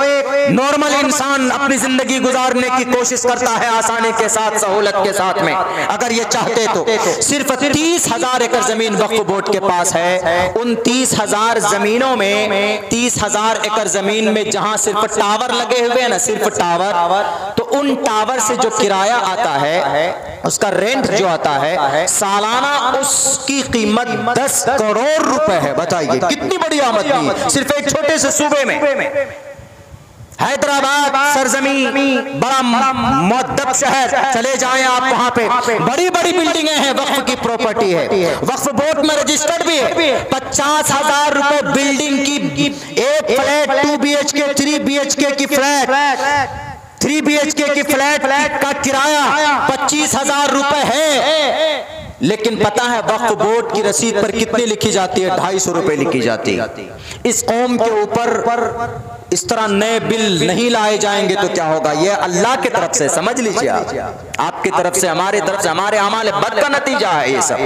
नॉर्मल इंसान अपनी जिंदगी गुजारने की कोशिश करता है, आसानी के साथ, सहूलत के साथ में। अगर ये चाहते तो सिर्फ 30,000 एकड़ जमीन वक्फ बोर्ड के पास है। उन 30,000 जमीनों में 30,000 एकड़ जमीन में जहां सिर्फ टावर लगे हुए हैं ना, सिर्फ टावर, तो उन टावर से जो किराया आता है, उसका रेंट जो आता है, सालाना उसकी कीमत 10 करोड़ रुपए है। बताइए कितनी बड़ी आमदनी सिर्फ एक छोटे से सूबे में। हैदराबाद सरजमी, बड़ा मुअद्दब शहर, चले जाएं आप वहां पे, बड़ी बड़ी बिल्डिंगें हैं, वक्फ की प्रॉपर्टी है, वक्फ बोर्ड में रजिस्टर्ड भी है। 50,000 रुपए बिल्डिंग की, एक फ्लैट 2 BHK 3 BHK की फ्लैट, 3 BHK की फ्लैट का किराया 25,000 रुपए है। लेकिन पता है वक्फ बोर्ड की रसीद पर कितनी लिखी जाती है? 250 रुपए लिखी जाती है। इस कौम के ऊपर इस तरह नए बिल नहीं लाए जाएंगे तो क्या होगा? ये अल्लाह की तरफ से, समझ लीजिए आप, आपकी तरफ से, हमारी तरफ से, हमारे अमाल बद का नतीजा है ये सब।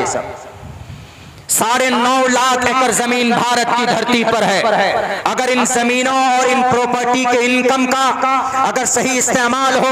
9.5 लाख एकड़ जमीन भारत की धरती पर है। अगर इन जमीनों और इन प्रॉपर्टी के इनकम का अगर सही इस्तेमाल हो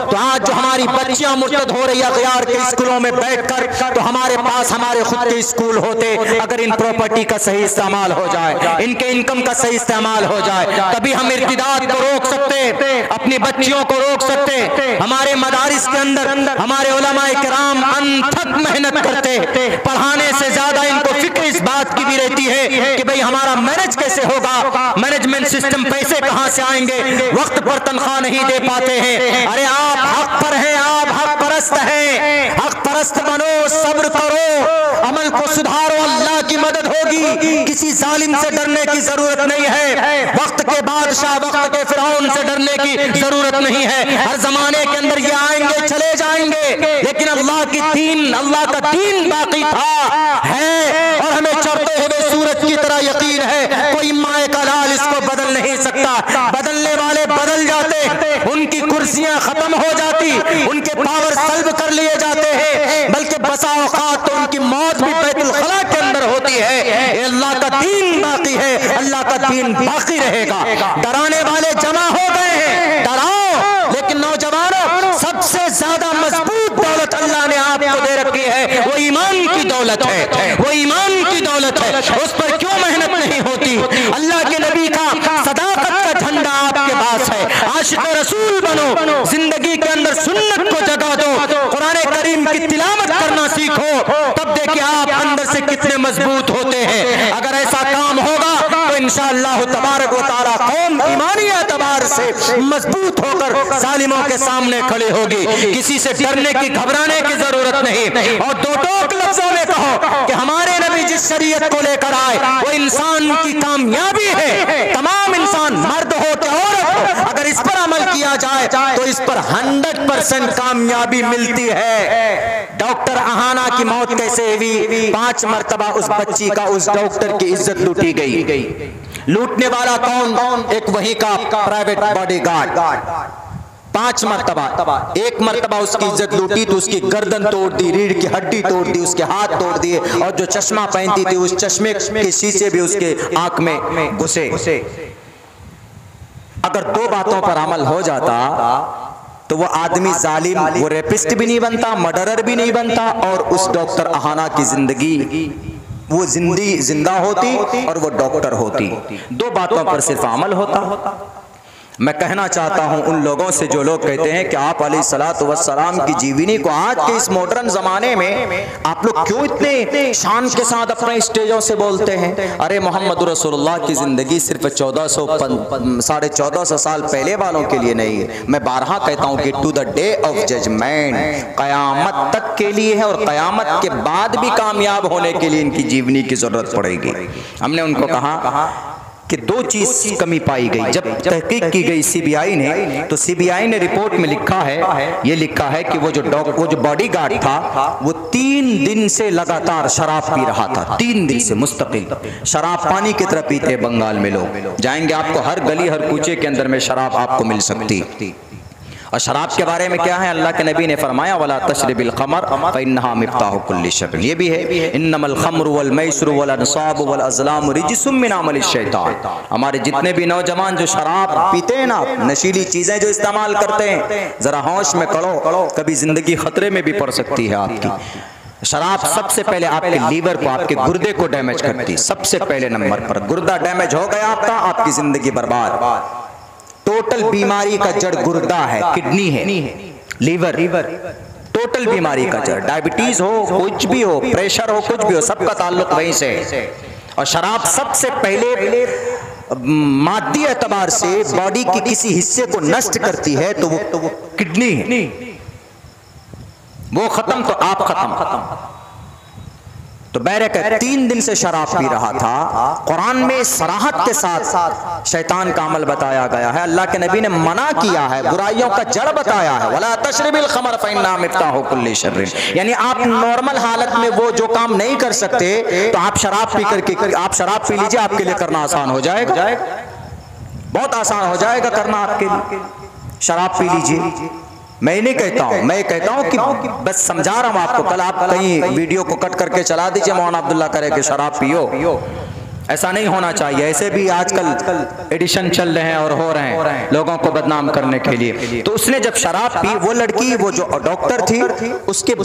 तो आज जो हमारी बच्चियां मुर्तद हो रही है गैर के स्कूलों में बैठकर, तो हमारे पास हमारे खुद के स्कूल होते। अगर इन प्रॉपर्टी का सही इस्तेमाल हो जाए, इनके इनकम का सही इस्तेमाल हो जाए, तभी हम इर्तिदाद को रोक सकते, अपनी बच्चियों को रोक सकते। हमारे मदारिस के अंदर हमारे उलमाए किराम अनथक मेहनत करते, पढ़ाने से ज्यादा इनको फिक्र इस बात की भी रहती है कि भाई हमारा मैनेज कैसे होगा, मैनेजमेंट सिस्टम, पैसे कहां से आएंगे, वक्त पर तनख्वाह नहीं दे पाते हैं। अरे आप हक पर हैं, आप हक परस्त हैं, हक परस्त बनो, सब्र करो, अमल को सुधारो, अल्लाह की मदद होगी। किसी जालिम से डरने की जरूरत नहीं है, वक्त के बादशाह, वक्त के फिरौन से डरने की जरूरत नहीं है। हर जमाने के अंदर ये आएंगे, चले जाएंगे, लेकिन अल्लाह की दीन, अल्लाह का दीन बाकी था, है, और हमें चढ़ते हुए सूरज की तरह यकीन है। कोई माए का लाल इसको बदल नहीं सकता। बदलने वाले बदल जाते, उनकी कुर्सियां खत्म हो जाती, उनके पावर सल्ब कर लिए जाते हैं, बल्कि बसा औकात तो उनकी मौत भी बैतुल खला के अंदर होती है। अल्लाह का दीन बाकी है, अल्लाह का दीन बाकी रहेगा। डराने वाले जमा हो गए हैं, डराओ, लेकिन नौजवानों सबसे ज्यादा मजबूत दौलत अल्लाह ने आपको दे रखी है, वो ईमान की दौलत है, वो ईमान की दौलत है। उस पर क्यों मेहनत नहीं होती? अल्लाह के नबी का सदाकत का झंडा आपके पास है, आशिक रसूल बनो, जिंदगी के अंदर सुन्नत को जगा दो, कुरान करीम की तिलावत करना सीखो, तब देखिए आप अंदर से कितने मजबूत होते हैं। अगर ऐसा काम होगा तो इंशाअल्लाह तबारक व तआला कौम ईमानी एतबार से मजबूत होकर जालिमों के सामने खड़ी होगी। किसी से डरने की, घबराने की जरूरत नहीं। और दो टोक लफ्जों में कहो कि हमारे नबी जिस शरीयत को लेकर आए वो इंसान की कामयाबी है। तमाम इंसान, मर्द हो कि औरत हो, अगर इस पर अमल किया जाए तो इस पर 100% कामयाबी मिलती है। डॉक्टर अहाना की मौत कैसे हुई? 5 मरतबा उस बच्ची का, उस डॉक्टर की इज्जत लूटी गई। लूटने वाला कौन? एक वही का प्राइवेट बॉडीगार्ड। 5 मरतबा, एक मरतबा उसकी इज्जत लूटी तो उसकी गर्दन तोड़ दी, रीढ़ की हड्डी तोड़ दी, उसके हाथ तोड़ दिए, और जो चश्मा पहनती थी उस चश्मे के शीशे भी उसके आंख में घुसे। अगर 2 बातों पर अमल हो जाता तो वो आदमी जालिम, वो रेपिस्ट भी नहीं बनता, मर्डरर भी नहीं बनता, और उस डॉक्टर अहाना की जिंदगी वो जिंदा होती और वो डॉक्टर होती। 2 बातों पर सिर्फ अमल होता। मैं कहना चाहता हूं उन लोगों से जो लोग कहते हैं कि आप अलैहिस्सलातु वस्सलाम की जीवनी को आज के इस मॉडर्न जमाने में आप लोग क्यों इतने शान के साथ अपने स्टेजों से बोलते हैं? अरे मोहम्मद रसूलुल्लाह की जिंदगी सिर्फ 1400 साल पहले वालों के लिए नहीं है। मैं बारहा कहता हूं कि to the day of judgement, कयामत तक के लिए है, और कयामत के बाद भी कामयाब होने के लिए इनकी जीवनी की जरूरत पड़ेगी। हमने उनको कहा कि 2 चीज कमी पाई गई। जब तहकीक की गई सीबीआई ने, तो सीबीआई ने रिपोर्ट में लिखा है, ये लिखा है कि वो जो बॉडीगार्ड था वो 3 दिन से लगातार शराब पी रहा था। 3 दिन से मुस्तकिल शराब पानी की तरह पीते बंगाल में लोग। जाएंगे आपको हर गली हर कूचे के अंदर में शराब आपको मिल सकती। और शराब के बारे में क्या है? अल्लाह के नबी ने फरमाया वला तशरिबिल खमर फइन्नहा मिफ्ताहु कुल्लि शर। ये भी है इन्नमल खम्रु वल मैसरु वल अनसाबु वल अज़लामु रिजसुम मिन अमलिश शैतान। हमारे जितने भी नौजवान जो शराब पीते हैं ना, नशीली चीजें जो इस्तेमाल करते हैं, जरा होश में करो, कभी जिंदगी खतरे में भी पड़ सकती है आपकी। शराब सबसे पहले आपके लीवर को, आपके गुर्दे को डैमेज करती। सबसे पहले नंबर पर गुर्दा डैमेज हो गया आपका, आपकी जिंदगी बर्बाद। टोटल बीमारी का जड़ गुर्दा है, किडनी है, लीवर, टोटल बीमारी का जड़। डायबिटीज हो, कुछ भी हो, प्रेशर हो, कुछ भी हो, सबका ताल्लुक वहीं से है। और शराब सबसे पहले मादी एतबार से बॉडी की किसी हिस्से को नष्ट करती है तो वो किडनी है। वो खत्म तो आप खत्म। तो बैरक 3 दिन से शराब पी रहा था। कुरान में सराहत के साथ शैतान का अमल बताया गया है। अल्लाह के नबी ने मना किया है, बुराइयों का जड़ बताया है। वला तशरबिल खमर फइन्ना मिफ्ताहु कुल्ली शर्रिन, यानी आप नॉर्मल हालत में वो जो काम नहीं कर सकते तो आप शराब पी करके आप शराब पी लीजिए, आपके लिए करना आसान हो जाएगा, बहुत आसान हो जाएगा करना आपके लिए। शराब पी लीजिए। मैं नहीं कहता हूं, मैं कहता हूं कि बस समझा रहा हूं आपको। कल आप कहीं वीडियो को कट करके चला दीजिए, मौलाना अब्दुल्ला करे कि शराब पियो, ऐसा नहीं होना चाहिए। ऐसे भी आजकल एडिशन चल रहे हैं और हो रहे हैं लोगों को बदनाम करने के लिए। तो उसने जब शराब पी, वो लड़की, वो जो डॉक्टर थी, उसके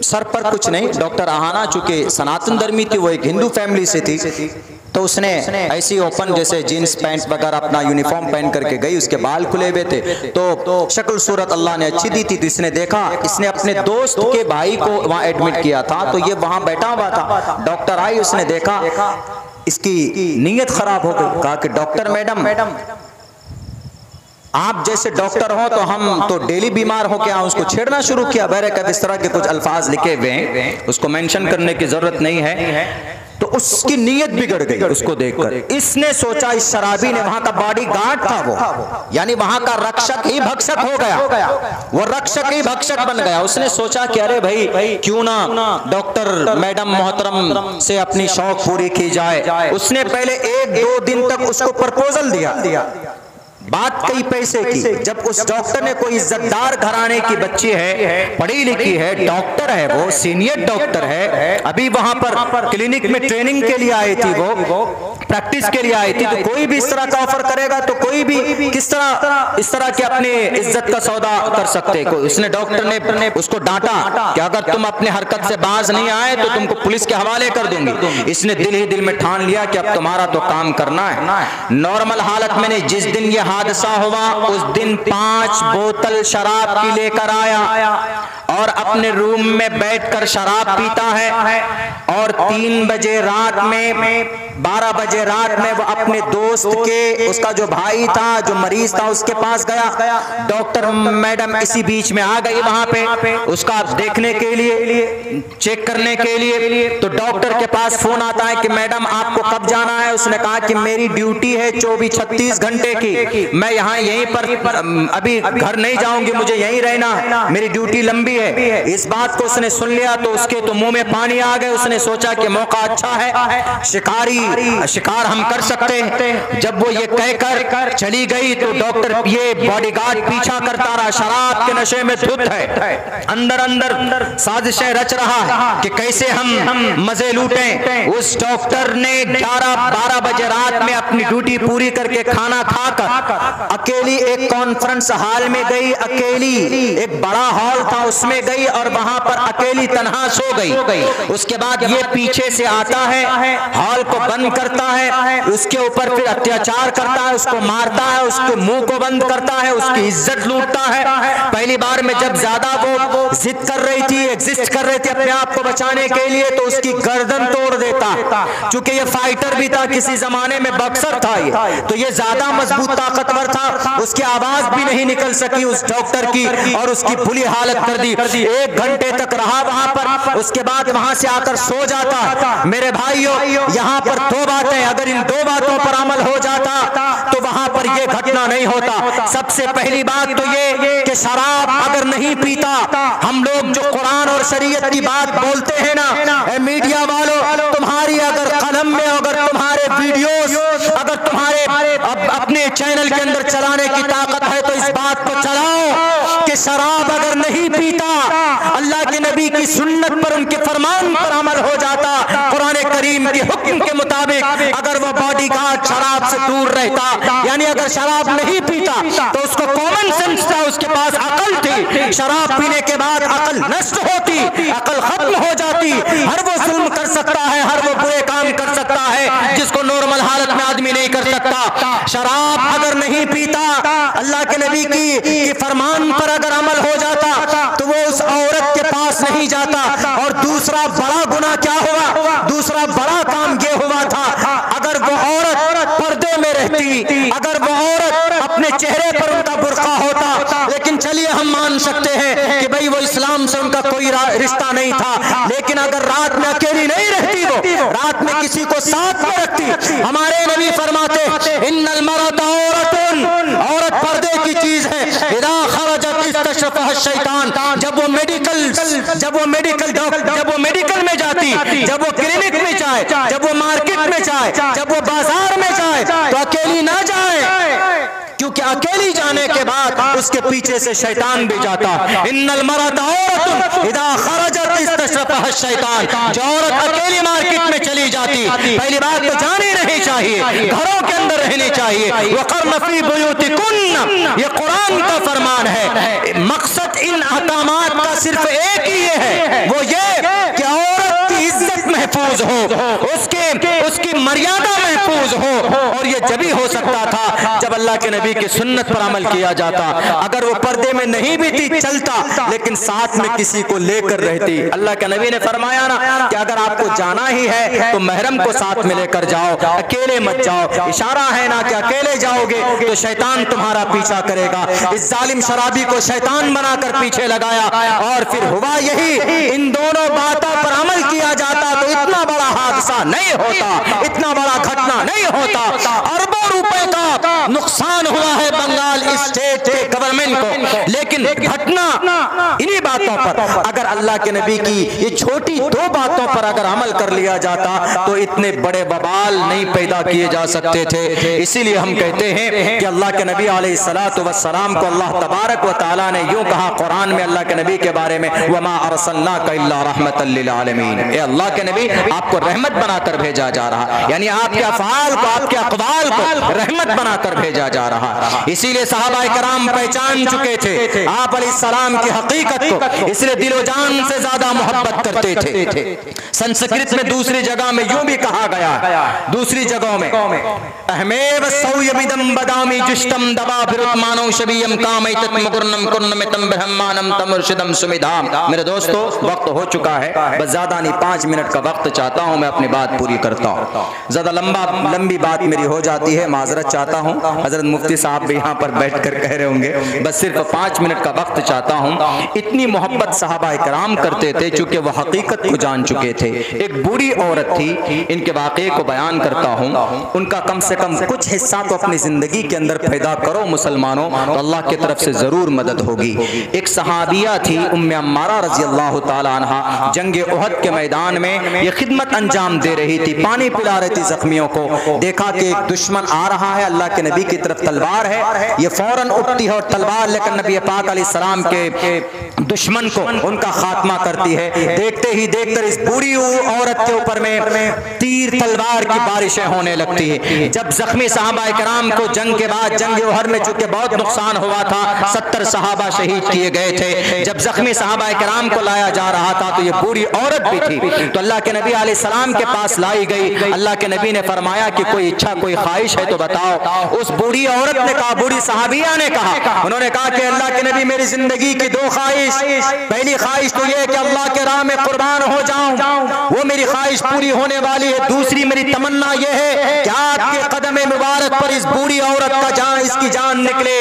सर पर कुछ नहीं, डॉक्टर आहाना चूंकि सनातन धर्मी थी, वो एक हिंदू फैमिली से थी, तो उसने ऐसी ओपन जैसे जीन्स पैंट वगैरह अपना यूनिफॉर्म पहन करके गई। उसके बाल खुले हुए थे, तो शक्ल सूरत अल्लाह ने अच्छी दी थी। तो इसने देखा, इसने अपने दोस्त के भाई को वहां एडमिट किया था, तो ये वहां बैठा हुआ था। डॉक्टर आई, उसने देखा इसकी नीयत खराब हो गई। कहा कि डॉक्टर मैडम, आप जैसे डॉक्टर हो तो हम तो डेली बीमार हो के उसको छेड़ना शुरू किया। बैरक इस तरह के कुछ अल्फाज लिखे हुए हैं, उसको मेंशन करने की जरूरत नहीं है। तो उसकी नीयत बिगड़ गई उसको देखकर। इसने सोचा, इस शराबी ने, वहां का बॉडी गार्ड था वो, यानी वहां का रक्षक ही भक्षक हो गया, वो रक्षक ही भक्षक बन गया। उसने सोचा कि अरे भाई, क्यों ना डॉक्टर मैडम मोहतरम से अपनी शौक पूरी की जाए। उसने पहले 1-2 दिन तक उसको प्रपोजल दिया, बात कई पैसे की। जब उस डॉक्टर ने, कोई इज्जतदार घराने की बच्ची है, पढ़ी लिखी है, डॉक्टर है, वो सीनियर डॉक्टर है, अभी वहां पर क्लिनिक में ट्रेनिंग के लिए आई थी, वो प्रैक्टिस के लिए आई थी, तो कोई भी इस तरह का ऑफर करेगा तो कोई भी किस तरह इस तरह के अपने इज्जत का सौदा कर सकते। उसने, डॉक्टर ने उसको डांटा कि अगर तुम अपने हरकत से बाज नहीं आए तो तुमको पुलिस के हवाले कर दूंगी। इसने दिल ही दिल में ठान लिया कि अब तुम्हारा तो काम करना है। नॉर्मल हालत में नहीं, जिस दिन यह हादसा हुआ उस दिन 5 बोतल शराब की लेकर आया और अपने रूम में बैठकर शराब पीता है। और 3 बजे रात में, 12 बजे रात में वो अपने दोस्त के, उसका जो भाई था, जो मरीज था, उसके पास गया। डॉक्टर मैडम इसी बीच में आ गई वहां पे उसका देखने के लिए, चेक करने के लिए। तो डॉक्टर के पास फोन आता है कि मैडम आपको कब जाना है। उसने कहा कि मेरी ड्यूटी है 24-36 घंटे की, मैं यहाँ यहीं पर अभी घर नहीं जाऊंगी, मुझे यहीं रहना है, मेरी ड्यूटी लंबी है। इस बात को उसने सुन लिया तो उसके तो मुंह में पानी आ गए। उसने सोचा कि मौका अच्छा है, शिकार हम कर सकते हैं। जब वो ये कहकर चली गई तो डॉक्टर, ये बॉडीगार्ड पीछा करता रहा, शराब के नशे में धुत है, अंदर अंदर साजिशें रच रहा है कि कैसे हम मजे लूटें। उस डॉक्टर ने 11-12 बजे रात में अपनी ड्यूटी पूरी करके खाना खाकर अकेली एक कॉन्फ्रेंस हॉल में गई, अकेली एक बड़ा हॉल था उसमें गई और वहां पर अकेली तन्हा सो गई। उसके बाद ये पीछे से आता है, हॉल को बंद करता है, उसके ऊपर फिर अत्याचार करता है, उसको मारता है, उसके मुंह को बंद करता है, उसकी इज्जत लूटता है। पहली बार में जब ज्यादा वो जिद कर रही थी, एग्जिस्ट कर रही थी अपने आप को बचाने के लिए, तो उसकी गर्दन तोड़ देता। चूंकि ये फाइटर भी था, किसी जमाने में बॉक्सर था ये, तो ये ज्यादा मजबूत ताकतवर था, उसकी आवाज भी नहीं निकल सकी उस डॉक्टर की और उसकी बुरी हालत कर दी। 1 घंटे तक रहा वहां पर, उसके बाद वहां से आकर सो जाता। मेरे भाइयों, यहाँ पर 2 बातें, अगर इन 2 बातों पर अमल हो जाता तो वहां पर यह घटना नहीं होता। सबसे पहली बात तो ये कि शराब अगर नहीं पीता, हम लोग जो कुरान और शरीयत की बात बोलते हैं ना, मीडिया वालों, तुम्हारी अगर कलम में, अगर तुम्हारे वीडियोस, अगर तुम्हारे अपने चैनल के अंदर चलाने की ताकत है तो इस बात को चलाओ कि शराब अगर नहीं पीता, अल्लाह के नबी की सुन्नत पर, उनके फरमान पर अमल हो जाता, कुरान करीम के हुक्म के मुताबिक अगर वो बॉडीगार्ड शराब से दूर रहता, यानी अगर शराब नहीं पीता तो उसको कॉमन सेंस था, उसके पास अकल थी। शराब पीने के बाद अकल नष्ट होती, अकल खत्म हो जाती, हर वो जुल्म कर सकता है, हर वो बुरे काम कर सकता है जिसको नॉर्मल हालत में आदमी नहीं कर सकता। शराब अगर नहीं नहीं पीता, अल्लाह के नबी की फरमान पर अगर अमल हो जाता तो वो उस औरत के पास नहीं जाता। और दूसरा बड़ा गुनाह क्या हुआ, दूसरा बड़ा काम ये हुआ था, अगर वो औरत पर्दे में रहती, अगर वो औरत अपने चेहरे पर उनका बुर्का होता, लेकिन चलिए हम मान सकते हैं कि भाई वो इस्लाम से उनका कोई रिश्ता नहीं था, लेकिन अगर रात में अकेली नहीं रहती, वो रात में किसी को साथ में रखती, हमारे नबी फरमाते इन्नल मरअत औरतुन, औरत पर्दे की चीज है, इदा खरजत इस्तशफहा शैतान, जब वो मेडिकल में जाती, जब वो क्लिनिक में जाए, जब वो मार्केट में जाए, जब वो बाजार में जाए, तो अकेली ना जाए, क्योंकि अकेली जाने के बाद उसके पीछे से शैतान भी जाता। इन्नल मरअत औरतुन इदा खरजत इस्तशफहा शैतान, जो औरत अकेली मार्केट में चली जाती, पहली बात तो जानी नहीं चाहिए, घरों के अंदर रहनी चाहिए। वक़र्न फी बुयूतिकुन्न, ये कुरान का फरमान है। मकसद इन अहकामात का सिर्फ एक ही है, वो ये कि औरत की इज्जत महफूज हो, उसकी मर्यादा महफूज हो, और ये जब ही हो सकता था जब अल्लाह के नबी की सुन्नत पर अमल किया जाता। अगर वो पर्दे में नहीं भी थी चलता, लेकिन साथ में किसी को लेकर रहती। अल्लाह के नबी ने फरमाया ना कि अगर आपको जाना ही है तो महरम को साथ में लेकर जाओ, अकेले मत जाओ। इशारा है ना कि अकेले जाओगे तो शैतान तुम्हारा पीछा करेगा। इस जालिम शराबी को शैतान बनाकर पीछे लगाया, और फिर हुआ यही, इन दोनों बातों पर अमल किया जाता तो इतना बड़ा हादसा नहीं होता, इतना बड़ा घटना नहीं होता। अरबों रुपए का नुकसान हुआ है बंगाल स्टेट के गवर्नमेंट को, लेकिन घटना इन्हीं बातों पर, अगर अल्लाह के नबी की ये छोटी दो बातों पर अगर अमल कर लिया जाता तो इतने बड़े बवाल नहीं पैदा किए जा सकते थे। इसीलिए हम कहते हैं कि अल्लाह के नबी अलैहिस्सलातु वस्सलाम को अल्लाह तबारक व तआला ने यूं कहा कुरान में अल्लाह के नबी के बारे में, वमा अरसलनाका इल्ला रहमतल लिल आलमीन, ए अल्लाह के नबी आपको रहमत बनाकर भेजा जा रहा, यानी आपके अफ़आल को, आपके अक़वाल को रहमत बनाकर भेजा जा रहा। इसीलिए सहाबाए कराम पहचान चुके थे आप अलैहिस्सलाम की हकीकत को, इसलिए दिलो जान से ज्यादा मोहब्बत करते थे। संस्कृत में दूसरी जगह में यूं भी कहा गया, दूसरी जगहों में अहमेव सौयमिदम बदामी जुष्टम दबा बिरुतमानो शबीयम कामैतत मुकुरनम कुर्नमितम ब्रह्मानम तमुर्शिदम सुमिधाम। मेरे दोस्तों वक्त हो चुका है, बस ज्यादा नहीं 5 मिनट का वक्त चाहता हूं, मैं अपनी बात पूरी करता हूं। ज्यादा लंबी बात मेरी हो जाती है, माजरत चाहता हूं। हजरत मुफ्ती साहब भी यहाँ पर बैठ कर कह रहे होंगे, बस सिर्फ 5 मिनट का वक्त चाहता हूँ। इतनी मोहब्बत सहाबाए कराम करते थे चूंकि वह हकीकत को जान चुके थे। एक बूढ़ी औरत थी, इनके वाक़े को बयान करता हूँ, उनका कम से कम कुछ हिस्सा तो अपनी जिंदगी के अंदर पैदा करो मुसलमानों, तो अल्लाह की तरफ से जरूर मदद होगी। एक सहाबिया थी उम्मे अम्मारा रज़ी अल्लाह तआला अन्हा, जंगे उहद के मैदान में ये खिदमत अंजाम दे रही थी, पानी पिला रही थी जख्मियों को। देखा कि एक दुश्मन आ रहा है, अल्लाह के नबी की तरफ तलवार है, ये फौरन उठती है और तलवार लेकर नबी पाक अलैहिस्सलाम के दुश्मन को उनका खात्मा करती है। देखते ही देखते इस बूढ़ी औरत के ऊपर में तीर तलवार की बारिशें होने लगती है। जब जख्मी सहाबाए कराम को जंग के बाद जंग उहद में चूंकि बहुत नुकसान हुआ था, 70 सहाबा शहीद किए गए थे, जब जख्मी सहाबाए कराम को लाया जा रहा था तो ये बूढ़ी औरत भी थी, तो अल्लाह के नबी अलैहिस्सलाम के पास लाई गई। अल्लाह के नबी ने फरमाया कि कोई इच्छा कोई ख्वाहिश है तो बताओ। उस बूढ़ी औरत ने कहा, बूढ़ी सहाबिया ने कहा, उन्होंने कहा कि अल्लाह के नबी मेरी जिंदगी की 2 ख्वाहिश, पहली ख्वाहिश तो ये कि अल्लाह के राह में कुर्बान हो जाऊं, वो मेरी ख्वाहिश पूरी होने वाली है। दूसरी मेरी तमन्ना ये है कि आपके कदम मुबारक पर इस बूढ़ी औरत का जान, इसकी जान निकले।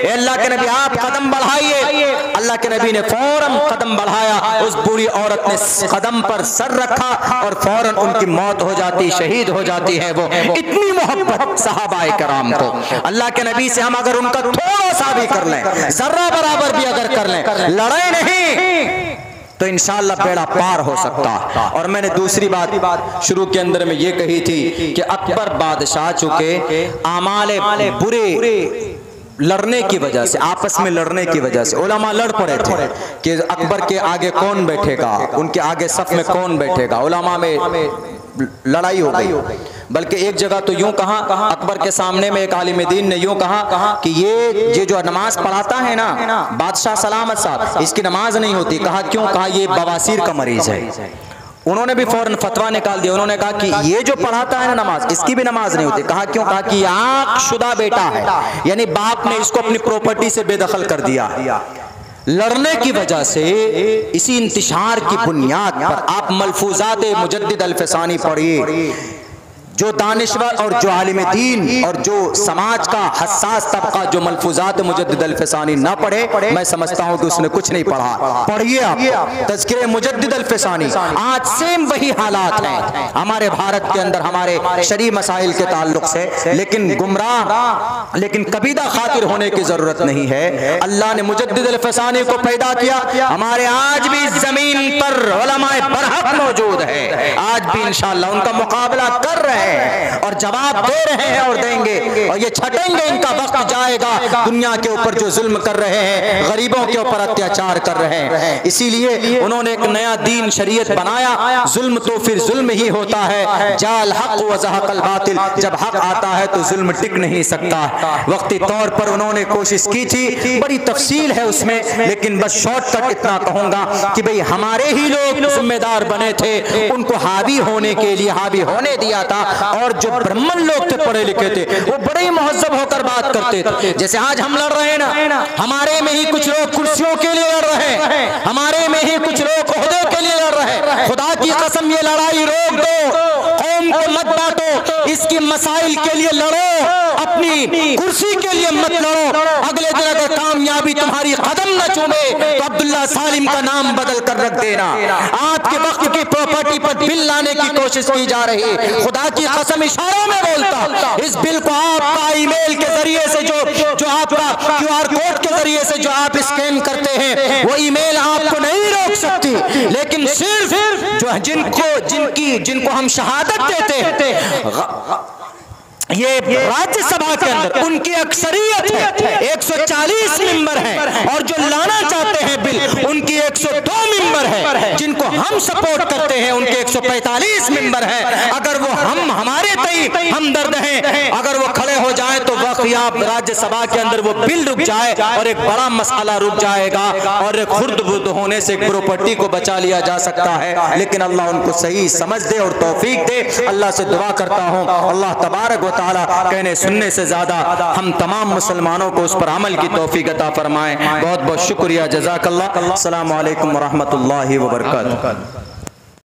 अल्लाह के नबी आप कदम बढ़ाइए। अल्लाह के नबी ने फौरन कदम बढ़ाया, उस बूढ़ी औरत ने कदम पर सर रखा और फौरन उनकी मौत हो जाती, शहीद हो जाती है। वो इतनी मोहब्बत सहाबाए कराम को, अल्लाह के नबी से हम अगर उनका थोड़ा सा भी कर लें, जर्रा बराबर भी अगर कर लें, लड़ाई नहीं तो इंशाअल्लाह बेड़ा पार हो सकता। और मैंने दूसरी बात शुरू के अंदर में ये कही थी कि अकबर बादशाह चुके आमाले बुरे लड़ने की वजह से, आपस में लड़ने की वजह से उलमा लड़ पड़े थे कि अकबर के आगे कौन बैठेगा, उनके आगे सफ में कौन बैठेगा। उलमा में लड़ाई हो गई, बल्कि एक जगह तो यूं कहा, अकबर के सामने में एक आलिम दीन ने यूं कहा कि ये जो नमाज पढ़ाता है ना बादशाह सलामत साहब, इसकी नमाज नहीं होती। कहा क्यों? कहा ये बवासीर का मरीज है। उन्होंने भी फौरन फतवा निकाल दिया। उन्होंने कहा कि ये जो पढ़ाता है ना नमाज, इसकी भी नमाज नहीं होती। कहा क्यों? कहा कि आंख शुदा बेटा है, यानी बाप ने इसको अपनी प्रॉपर्टी से बेदखल कर दिया। लड़ने की वजह से इसी इंतिशार की बुनियाद पर आप मलफूजात मुजद्दिद अल-फ़सानी पढ़िए। जो दानिश्वर और जो आलिम दीन और जो समाज का हसास तबका जो मलफूजात मुजद्दिद अल-फ़सानी ना पढ़े, मैं समझता हूँ कि उसने कुछ नहीं पढ़ा। पढ़िए आप तज़किरे मुजद्दिद अल-फ़सानी। आज सेम वही हालात हैं हमारे भारत के अंदर हमारे शरई मसाइल के ताल्लुक से, लेकिन गुमराह, लेकिन कबीदा खातिर होने की जरूरत नहीं है। अल्लाह ने मुजद्दिद अल-फ़सानी को पैदा किया। हमारे आज भी जमीन पर उलमाए बरहक मौजूद है, आज भी इंशाअल्लाह उनका मुकाबला कर रहे हैं और जवाब दे रहे हैं और देंगे, और ये छटेंगे। इनका वक्त जाएगा दुनिया के ऊपर जो जुल्म कर रहे हैं, गरीबों के ऊपर अत्याचार कर रहे हैं। इसीलिए उन्होंने एक नया दीन शरीयत बनाया। जुल्म तो फिर जुल्म ही होता है। जाल हक व ज़हक़ल बातिल, जब हक आता है तो जुल्म टिक नहीं सकता। वक्ती तौर पर उन्होंने कोशिश की थी, बड़ी तफसील है उसमें, लेकिन बस शॉर्टकट इतना कहूंगा कि भाई हमारे ही लोग जिम्मेदार बने थे, उनको हावी होने के लिए हावी होने दिया था। और जो ब्राह्मण लोग थे, पढ़े लिखे थे, वो बड़े ही मुहज़्ज़ब होकर बात करते थे। जैसे आज हम लड़ रहे हैं ना, हमारे में ही कुछ लोग कुर्सियों के लिए लड़ रहे हैं, हमारे में ही कुछ लोग ओहदे के लिए लड़ रहे हैं। खुदा की कसम ये लड़ाई रोक दो, कौम को मत बांटो, इसकी मसाइल के लिए लड़ो, अपनी कुर्सी के लिए मत लड़ो। अगले दिन अगर कामयाबी तुम्हारी कदम न चूमे तो अब्दुल्ला सालिम का नाम बदल कर रख देना। आज के वक्त की प्रॉपर्टी पर बिल लाने की कोशिश की जा रही है। खुदा की कसम इशारों में बोलता, इस बिल को आपका ईमेल के जरिए से जो आपका QR कोड के जरिए से जो आप स्कैन करते हैं, वो ईमेल आपको नहीं रोक सकती, लेकिन सिर्फ जो जिनको हम शहादत देते हैं, ये राज्यसभा के अंदर उनकी अक्सरियत है, 140 मेंबर हैं, और जो लाना चाहते हैं बिल उनकी 102 मेंबर है। जिनको हम सपोर्ट करते हैं उनके 145 मेंबर हैं। अगर वो हमारे तई हमदर्द हैं, अगर वो खड़े हो जाए तो वक़्त राज्यसभा के अंदर वो बिल रुक जाए और एक बड़ा मसला रुक जाएगा, और खुर्द बुर्द होने से प्रॉपर्टी को बचा लिया जा सकता है। लेकिन अल्लाह उनको सही समझ दे और तौफीक दे। अल्लाह से दुआ करता हूँ, अल्लाह तबारक व तआला कहने सुनने से ज्यादा हम तमाम मुसलमानों को उस पर अमल की तौफीक अता फरमाएं। बहुत बहुत शुक्रिया, जज़ाकल्लाह। अस्सलामु अलैकुम व रहमतुल्लाहि व बरकातुहू।